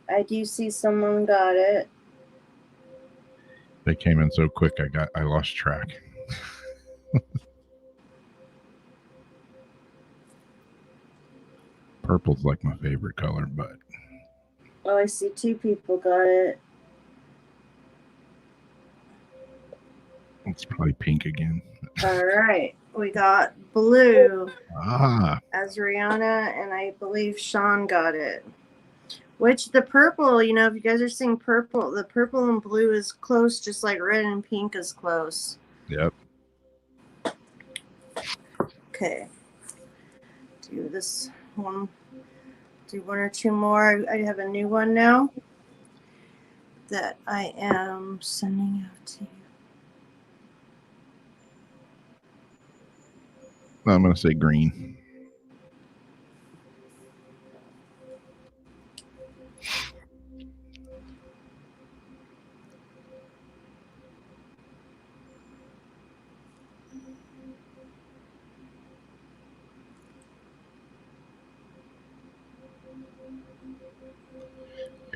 I do see someone got it. They came in so quick, I lost track. Purple's like my favorite color, but Oh, I see 2 people got it. it's probably pink again. All right, we got blue. As Rihanna, and I believe Sean got it. Which the purple, if you guys are seeing purple, the purple and blue is close, just like red and pink is close. Yep. Okay. Do this one. Do 1 or 2 more. I have a new one now that I am sending out to you. I'm gonna say green.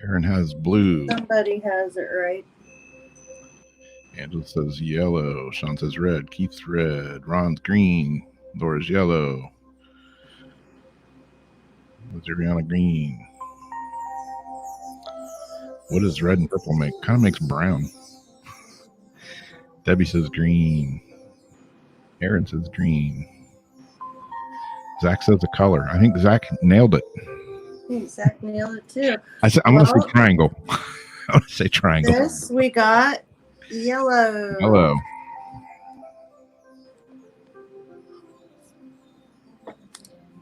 Aaron has blue. Somebody has it right. Angela says yellow. Sean says red. Keith's red. Ron's green. Laura's yellow. Rihanna green. What does red and purple make? Kind of makes brown. Debbie says green. Aaron says green. Zach says a color. I think Zach nailed it. Zach nailed it too. I'm going to say triangle. I'm going to say triangle. This we got yellow. Hello.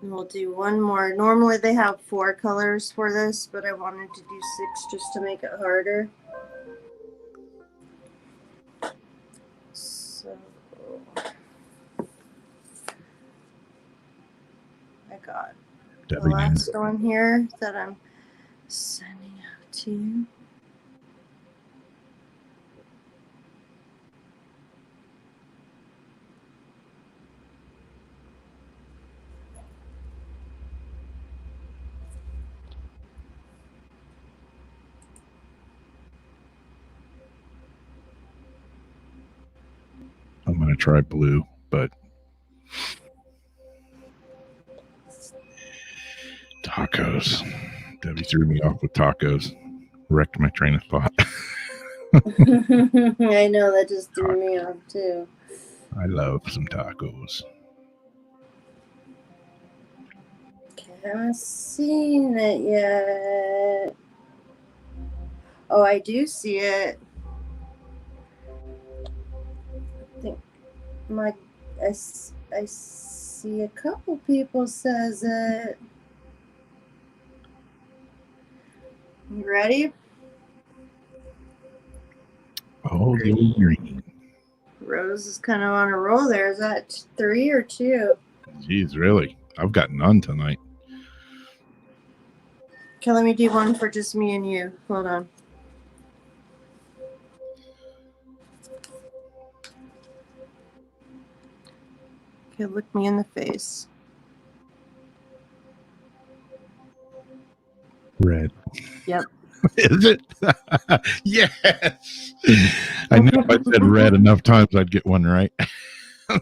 And we'll do one more. Normally they have 4 colors for this, but I wanted to do 6 just to make it harder. So I got the last one here that I'm sending out to you. I'm going to try blue, but tacos. Debbie threw me off with tacos. Wrecked my train of thought. I know, that just threw me off too. I love some tacos. Okay, I haven't seen it yet. Oh, I do see it. I think I see a couple people says it. You ready? Oh, the old green. Rose is kind of on a roll there. Is that 3 or 2? Jeez, really? I've got none tonight. Okay, let me do one for just me and you. Hold on. Okay, look me in the face. Red. Yep. Is it? Yes. I knew if I said red enough times, I'd get one right. I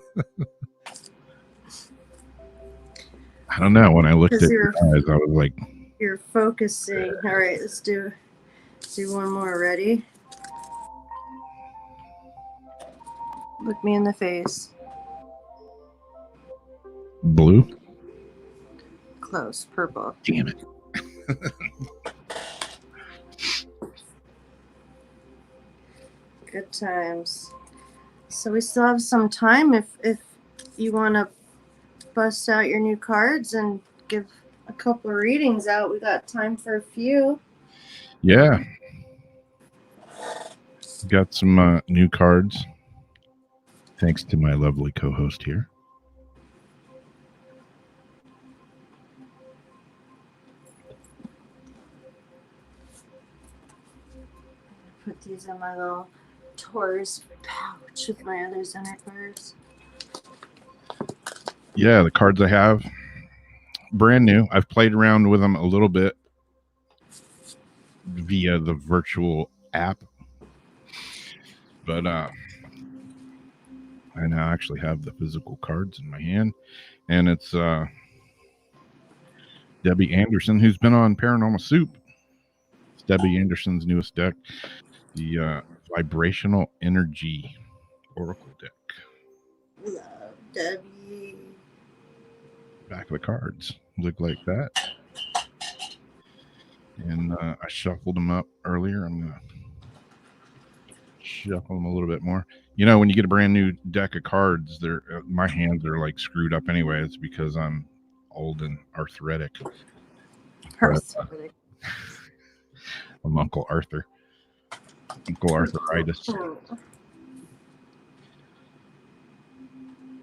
don't know. When I looked at your eyes, I was like, You're focusing. All right, let's do one more. Ready? Look me in the face. blue. Close. Purple. Damn it. Good times. So we still have some time if you want to bust out your new cards and give a couple of readings out. We got time for a few. Yeah. Got some new cards. Thanks to my lovely co-host here. Put these in my little Taurus pouch with my other Zener cards. Yeah, the cards I have, brand new. I've played around with them a little bit via the virtual app, but I now actually have the physical cards in my hand, and it's Debbie Anderson, who's been on Paranormal Soup. It's Debbie Anderson's newest deck, the Vibrational Energy Oracle deck. Love Debbie. Back of the cards look like that, and I shuffled them up earlier. I'm gonna shuffle them a little bit more. You know, when you get a brand new deck of cards, they're my hands are like screwed up anyway. It's because I'm old and arthritic. Arthritic. I'm Uncle Arthur. Uncle Arthritis.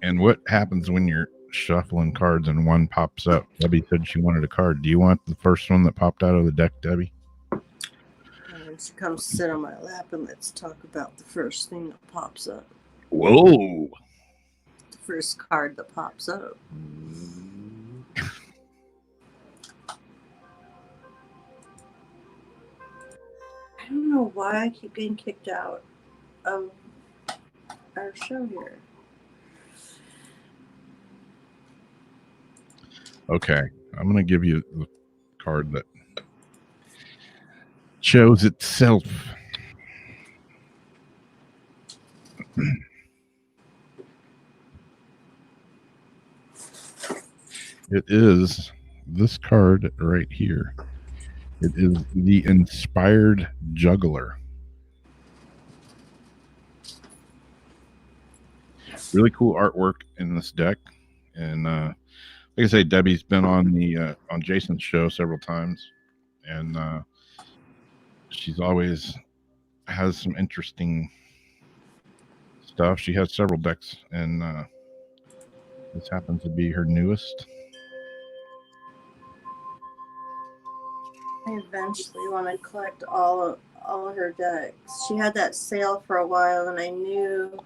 And what happens when you're shuffling cards and one pops up? Debbie said she wanted a card. Do you want the first one that popped out of the deck, Debbie? And she comes sit on my lap and let's talk about the first thing that pops up. Whoa. The first card that pops up. I don't know why I keep getting kicked out of our show here. Okay, I'm going to give you the card that shows itself. It is this card right here. It is the Inspired Juggler. Really cool artwork in this deck, and like I say, Debbie's been on the on Jason's show several times, and she's always has some interesting stuff. She has several decks, and this happens to be her newest. I eventually want to collect all of her decks. She had that sale for a while, and I knew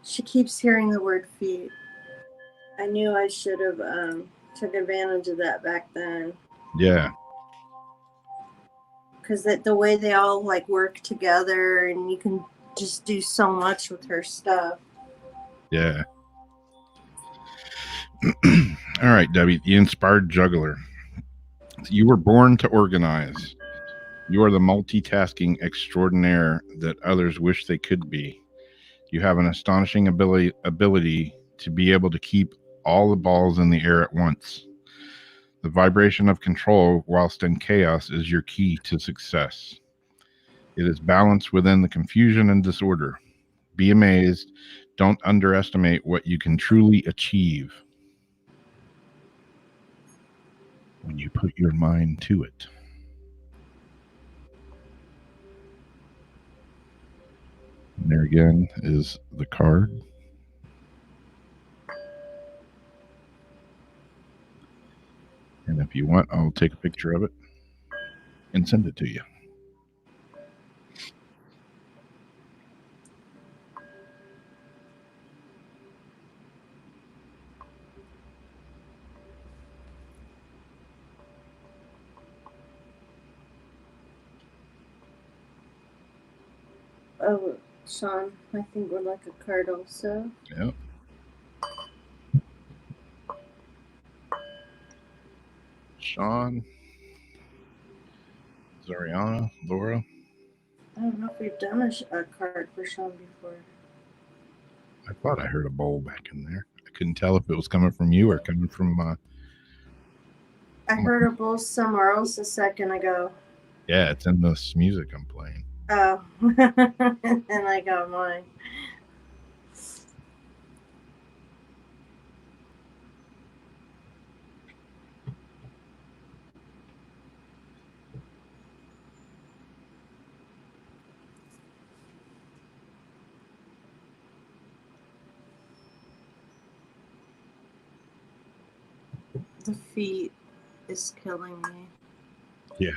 she keeps hearing the word feet. I knew I should have took advantage of that back then. Yeah. Because the way they all like work together, and you can just do so much with her stuff. Yeah. All right, Debbie, the Inspired Juggler. You were born to organize. You are the multitasking extraordinaire that others wish they could be. You have an astonishing ability to be able to keep all the balls in the air at once. The vibration of control whilst in chaos is your key to success. It is balance within the confusion and disorder. Be amazed. Don't underestimate what you can truly achieve when you put your mind to it. Here again is the card. And if you want, I'll take a picture of it and send it to you. Oh, Sean, I think would like a card also. Yep. Sean, Zariana, Laura. I don't know if we've done a card for Sean before. I thought I heard a bowl back in there. I couldn't tell if it was coming from you or coming from. I heard a bowl somewhere else a second ago. Yeah, it's in this music I'm playing. Oh, and I got mine. The feet is killing me. Yeah.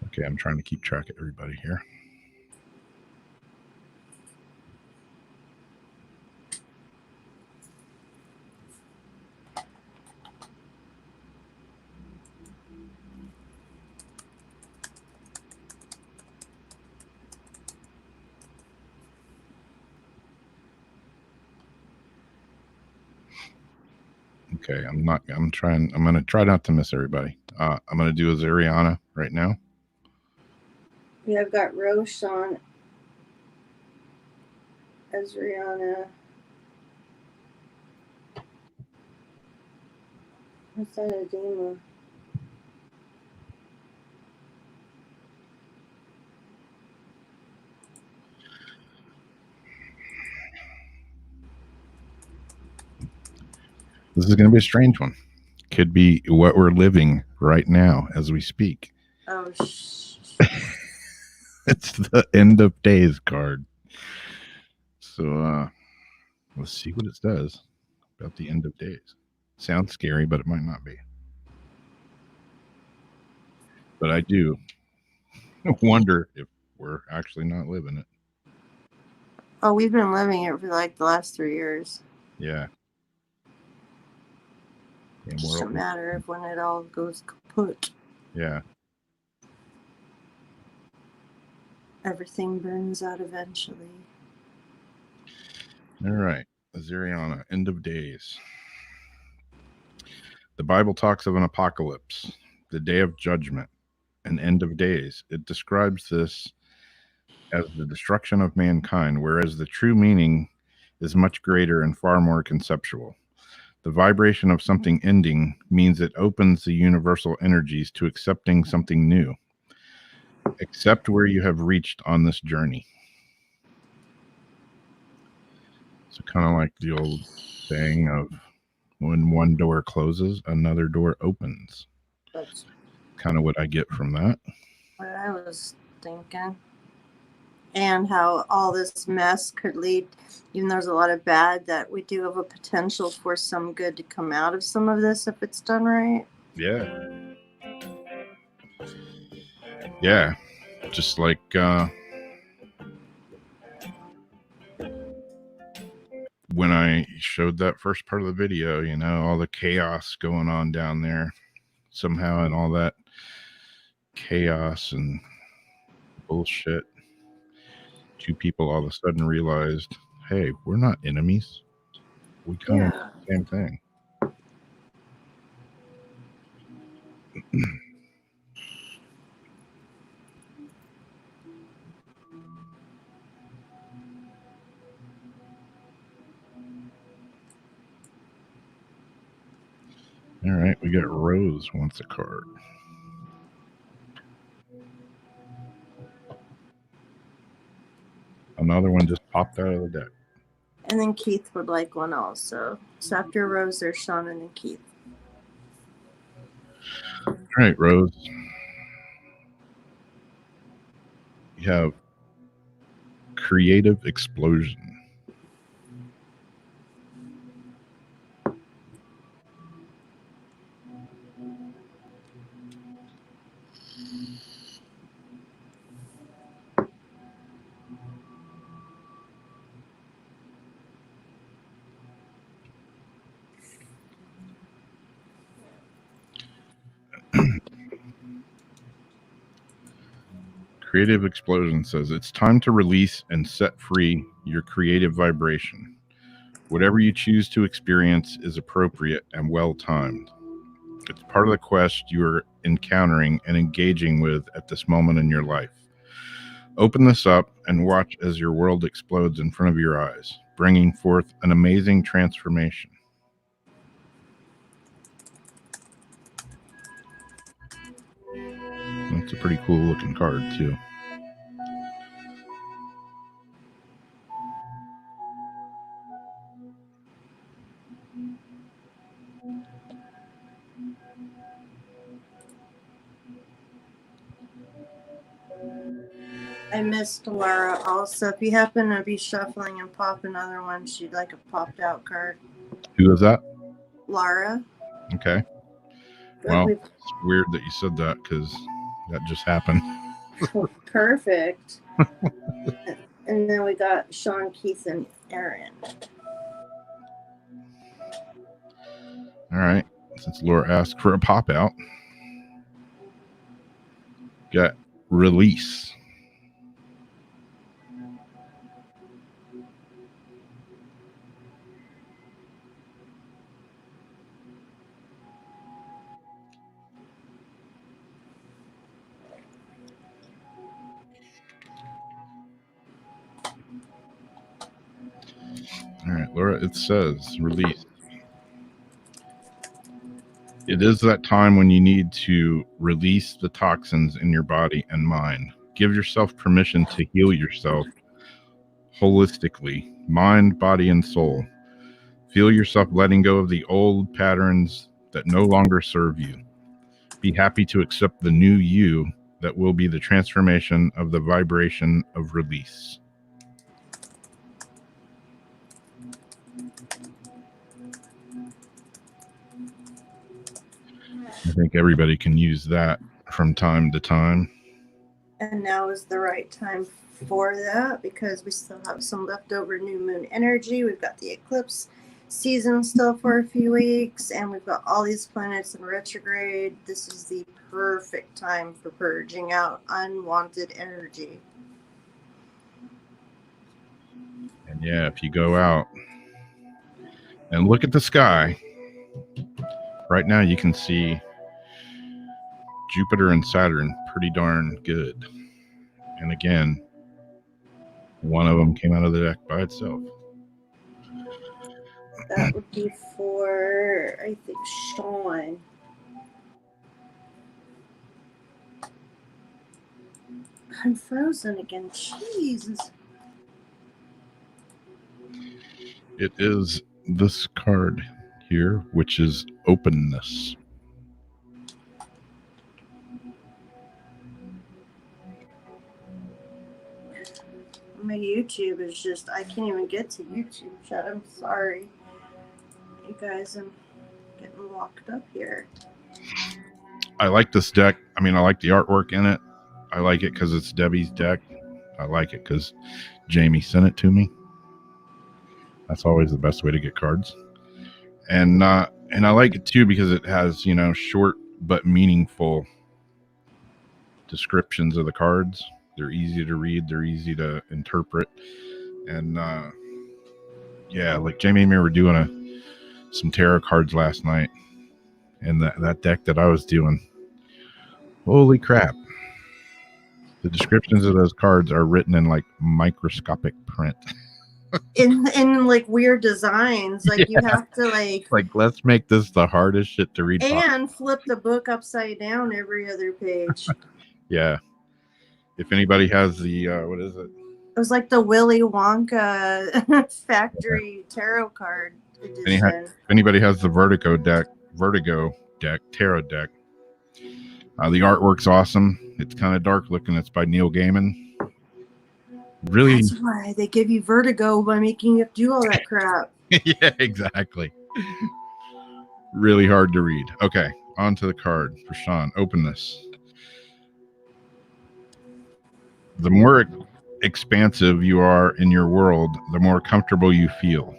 Okay, I'm trying to keep track of everybody here. Okay, I'm going to try not to miss everybody. I'm going to do a Zariana right now. Yeah, I've got Roshan, Ezriana. What's that, edema? This is going to be a strange one. Could be what we're living right now as we speak. Oh, It's the end of days card. So let's see what it says about the end of days. Sounds scary, but it might not be. But I do wonder if we're actually not living it. Oh, we've been living it for like the last 3 years. Yeah. It's just a matter of when it all goes kaput. Yeah. Everything burns out eventually. All right. Azariana, end of days. The Bible talks of an apocalypse, the day of judgment, an end of days. It describes this as the destruction of mankind, whereas the true meaning is much greater and far more conceptual. The vibration of something ending means it opens the universal energies to accepting something new. Accept where you have reached on this journey. So kind of like the old saying of when one door closes, another door opens. That's kind of what I get from that. what I was thinking. And how all this mess could lead, even though there's a lot of bad, that we do have a potential for some good to come out of some of this if it's done right. Yeah. Yeah. Just like when I showed that first part of the video, you know, all the chaos going on down there somehow, and all that chaos and bullshit. Two people all of a sudden realized, hey, we're not enemies. We kind of do the same thing. All right, we got Rose wants a card. Another one just popped out of the deck. And then Keith would like one also. So after Rose, there's Sean and then Keith. All right, Rose. You have creative explosion. Creative Explosion says it's time to release and set free your creative vibration. Whatever you choose to experience is appropriate and well timed. It's part of the quest you are encountering and engaging with at this moment in your life. Open this up and watch as your world explodes in front of your eyes, bringing forth an amazing transformation. That's a pretty cool looking card, too. I missed Laura also. If you happen to be shuffling and pop another one, she'd like a popped out card. Who is that? Laura. Okay. Well, it's weird that you said that because that just happened. Perfect. And then we got Sean, Keith, and Aaron. All right. Since Laura asked for a pop out, got Release. All right, Laura, it says Release. It is that time when you need to release the toxins in your body and mind. Give yourself permission to heal yourself holistically, mind, body, and soul. Feel yourself letting go of the old patterns that no longer serve you. Be happy to accept the new you that will be the transformation of the vibration of release. I think everybody can use that from time to time. And now is the right time for that because we still have some leftover new moon energy. We've got the eclipse season still for a few weeks, and we've got all these planets in retrograde. This is the perfect time for purging out unwanted energy. And yeah, if you go out and look at the sky, right now you can see Jupiter and Saturn pretty darn good. And again, one of them came out of the deck by itself. That would be for, I think, Sean. I'm frozen again. Jesus. It is this card here, which is openness. My YouTube is just, I can't even get to YouTube chat. I'm sorry. You guys, I'm getting locked up here. I like this deck. I mean, I like the artwork in it. I like it because it's Debbie's deck. I like it because Jamie sent it to me. That's always the best way to get cards. And I like it too because it has, you know, short but meaningful descriptions of the cards. They're easy to read. They're easy to interpret. And yeah, like Jamie and me were doing some tarot cards last night. And that deck that I was doing, holy crap. The descriptions of those cards are written in like microscopic print. in like weird designs. Like you have to like let's make this the hardest shit to read. And flip the book upside down every other page. Yeah. If anybody has the what is it? It was like the Willy Wonka factory tarot card edition. If anybody has the Vertigo deck, tarot deck. The artwork's awesome. It's kind of dark looking. It's by Neil Gaiman. Really? That's why they give you vertigo by making you have to do all that crap. Yeah, exactly. Really hard to read. Okay, on to the card for Sean. Open this. The more expansive you are in your world, the more comfortable you feel.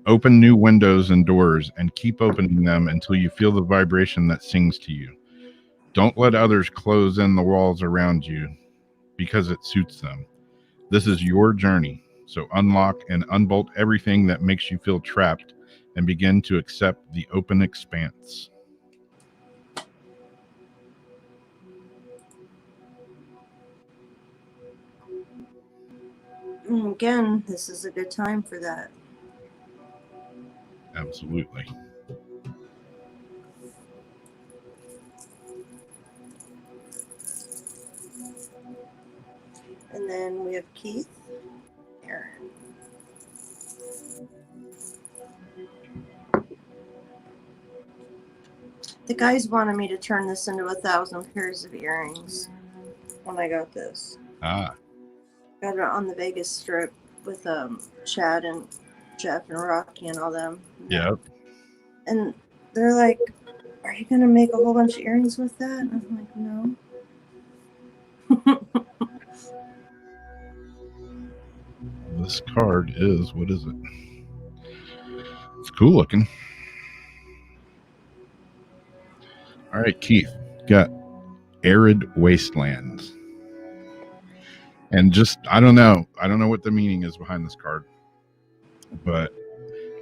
Open new windows and doors and keep opening them until you feel the vibration that sings to you. Don't let others close in the walls around you because it suits them. This is your journey, so unlock and unbolt everything that makes you feel trapped and begin to accept the open expanse. And again, this is a good time for that. Absolutely. And then we have Keith, Aaron. The guys wanted me to turn this into 1,000 pairs of earrings when I got this. Ah. Got it on the Vegas Strip with Chad and Jeff and Rocky and all them. Yep. And they're like, "Are you gonna make a whole bunch of earrings with that?" And I'm like, "No." This card is, what is it? It's cool looking. All right, Keith, got arid wastelands. And just, I don't know what the meaning is behind this card, but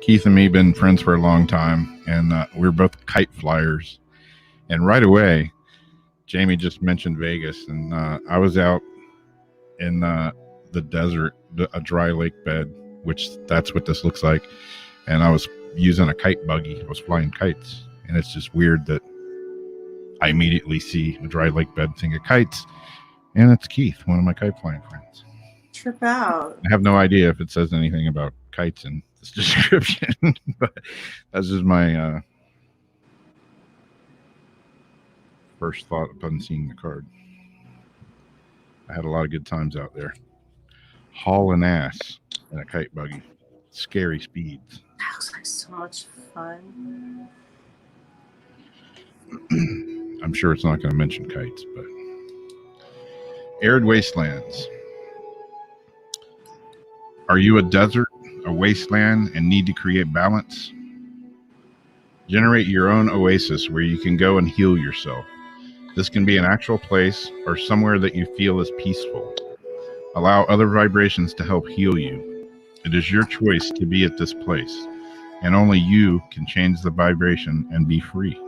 Keith and me been friends for a long time, and we're both kite flyers. And right away, Jamie just mentioned Vegas, and I was out in the desert, a dry lake bed, which that's what this looks like. And I was using a kite buggy. I was flying kites, and it's just weird that I immediately see a dry lake bed, think of kites, and it's Keith, one of my kite flying friends. Trip out. I have no idea if it says anything about kites in this description, but that's just my first thought upon seeing the card. I had a lot of good times out there. Hauling ass in a kite buggy. Scary speeds. That looks like so much fun. I'm sure it's not going to mention kites, but arid wastelands. Are you a desert, a wasteland, and need to create balance? Generate your own oasis where you can go and heal yourself. This can be an actual place or somewhere that you feel is peaceful. Allow other vibrations to help heal you. It is your choice to be at this place, and only you can change the vibration and be free.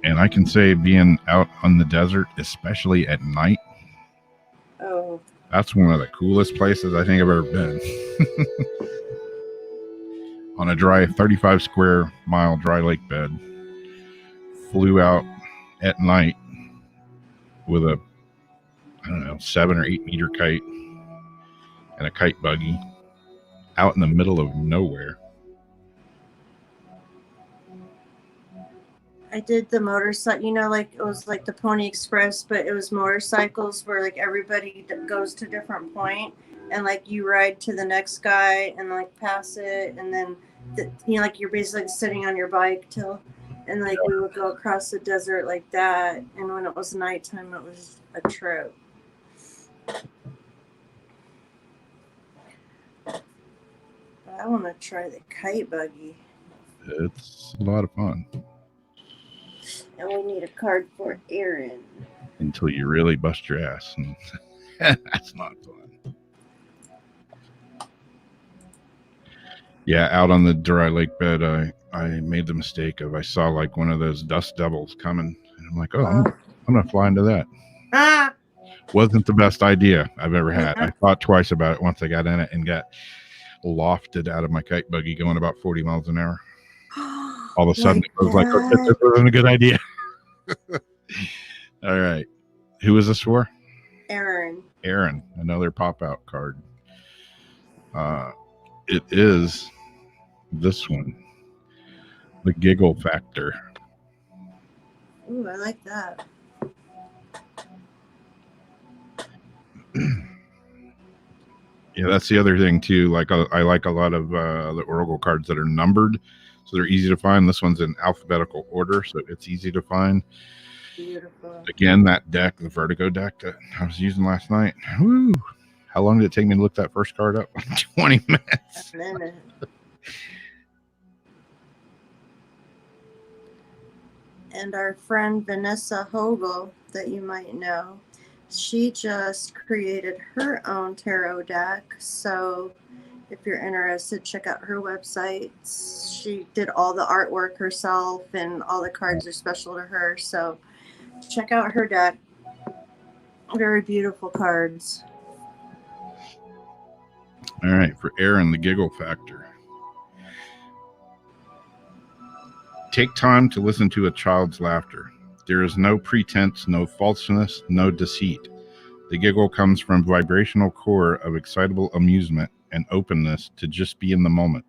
And I can say being out on the desert, especially at night, Oh. that's one of the coolest places I think I've ever been. On a dry 35 square mile dry lake bed. Flew out at night with a, 7 or 8 meter kite and a kite buggy out in the middle of nowhere. I did the motorcycle, like it was like the Pony Express, but it was motorcycles where like everybody goes to a different point, and like you ride to the next guy and like pass it, and then like you're basically sitting on your bike till, and like we would go across the desert like that. And when it was nighttime, it was a trip. But I want to try the kite buggy. It's a lot of fun. And we need a card for Aaron. Until you really bust your ass. And that's not fun. Yeah, out on the dry lake bed, I made the mistake of I saw like one of those dust devils coming. And I'm like, I'm going to fly into that. Ah! Wasn't the best idea I've ever had. I thought twice about it once I got in it and got lofted out of my kite buggy going about 40 miles an hour. All of a sudden, I was like, okay, this wasn't a good idea. All right. Who is this for? Aaron. Aaron, another pop-out card. It is this one. The Giggle Factor. Ooh, I like that. Yeah, that's the other thing too. Like I like a lot of the Oracle cards that are numbered, so they're easy to find. This one's in alphabetical order, so it's easy to find. Beautiful. Again, that deck, the Vertigo deck that I was using last night. Woo! How long did it take me to look that first card up? 20 minutes. A minute. And our friend Vanessa Hogel, that you might know, she just created her own tarot deck. So if you're interested, check out her website. She did all the artwork herself, and all the cards are special to her. So check out her deck. Very beautiful cards. All right, for Aaron, the giggle factor. Take time to listen to a child's laughter. There is no pretense, no falseness, no deceit. The giggle comes from vibrational core of excitable amusement and openness to just be in the moment.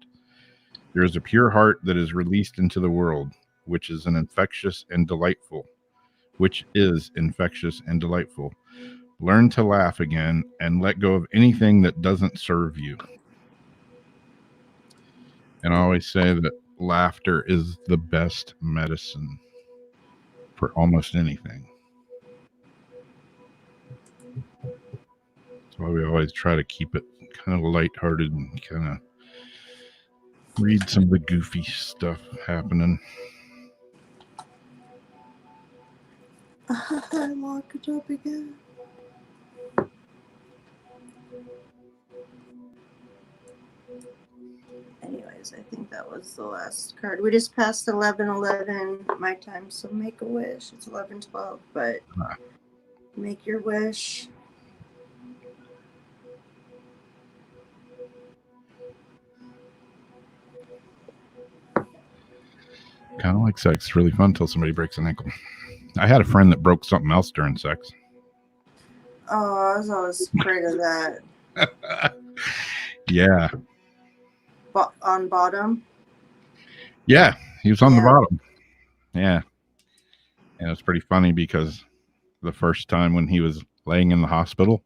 There is a pure heart that is released into the world, which is infectious and delightful. Learn to laugh again and let go of anything that doesn't serve you. And I always say that laughter is the best medicine for almost anything. That's why we always try to keep it kind of lighthearted and kind of read some of the goofy stuff happening. I locked it up again. Anyways, I think that was the last card. We just passed 11:11 my time, so make a wish. It's 11:12, but make your wish. Kind of like sex. It's really fun until somebody breaks an ankle. I had a friend that broke something else during sex. Oh, I was always afraid of that. Yeah. On bottom? Yeah, he was on the bottom. Yeah. And it's pretty funny because the first time when he was laying in the hospital,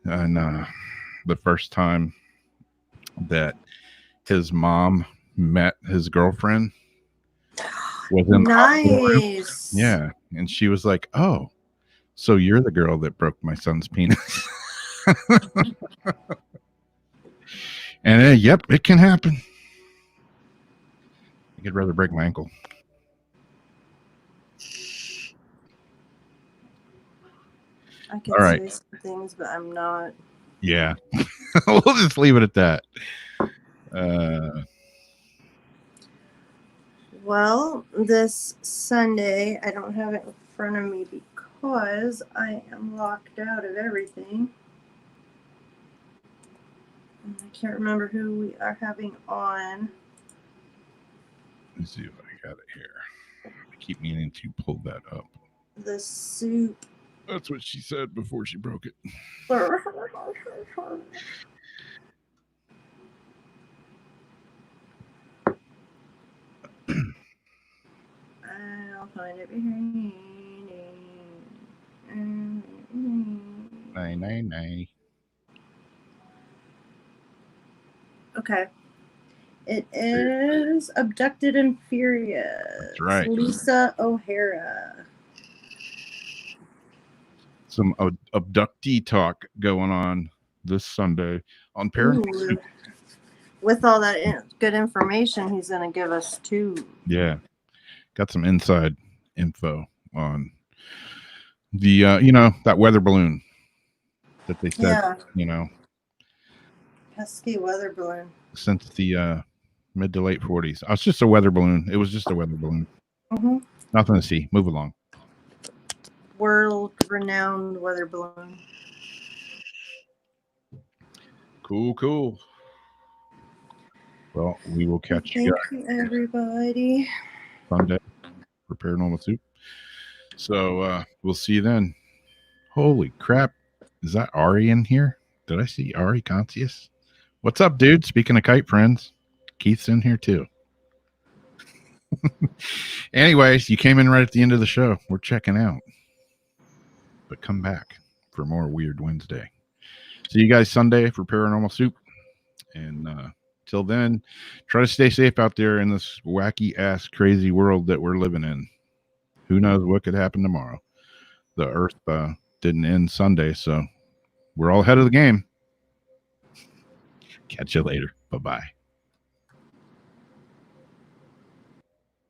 and the first time that his mom met his girlfriend was in the hospital room. Yeah. And she was like, "Oh, so you're the girl that broke my son's penis." And yep, it can happen. I could rather break my ankle. I could All right. say some things, but I'm not. Yeah. We'll just leave it at that. Well, this Sunday, I don't have it in front of me because I am locked out of everything. And I can't remember who we are having on. Let's see if I got it here. I keep meaning to pull that up. The soup. That's what she said before she broke it. I'll find it behind. Nay. Okay. It is Abducted and Furious. That's right. Lisa O'Hara. Some abductee talk going on this Sunday on Paranormal. Ooh. With all that good information, he's going to give us too. Yeah. Got some inside info on the, that weather balloon that they said, pesky weather balloon. Since the mid to late 40s. It's just a weather balloon. It was just a weather balloon. Mm-hmm. Nothing to see. Move along. World-renowned weather balloon. Cool. Well, we will catch you guys. Thank you, everybody. Sunday for Paranormal Soup. So we'll see you then. Holy crap. Is that Ari in here? Did I see Ari Conscious? What's up, dude? Speaking of kite friends, Keith's in here too. Anyways, you came in right at the end of the show. We're checking out. But come back for more Weird Wednesday. See you guys Sunday for Paranormal Soup. And till then, try to stay safe out there in this wacky ass crazy world that we're living in. Who knows what could happen tomorrow? The Earth didn't end Sunday, so we're all ahead of the game. Catch you later. Bye-bye.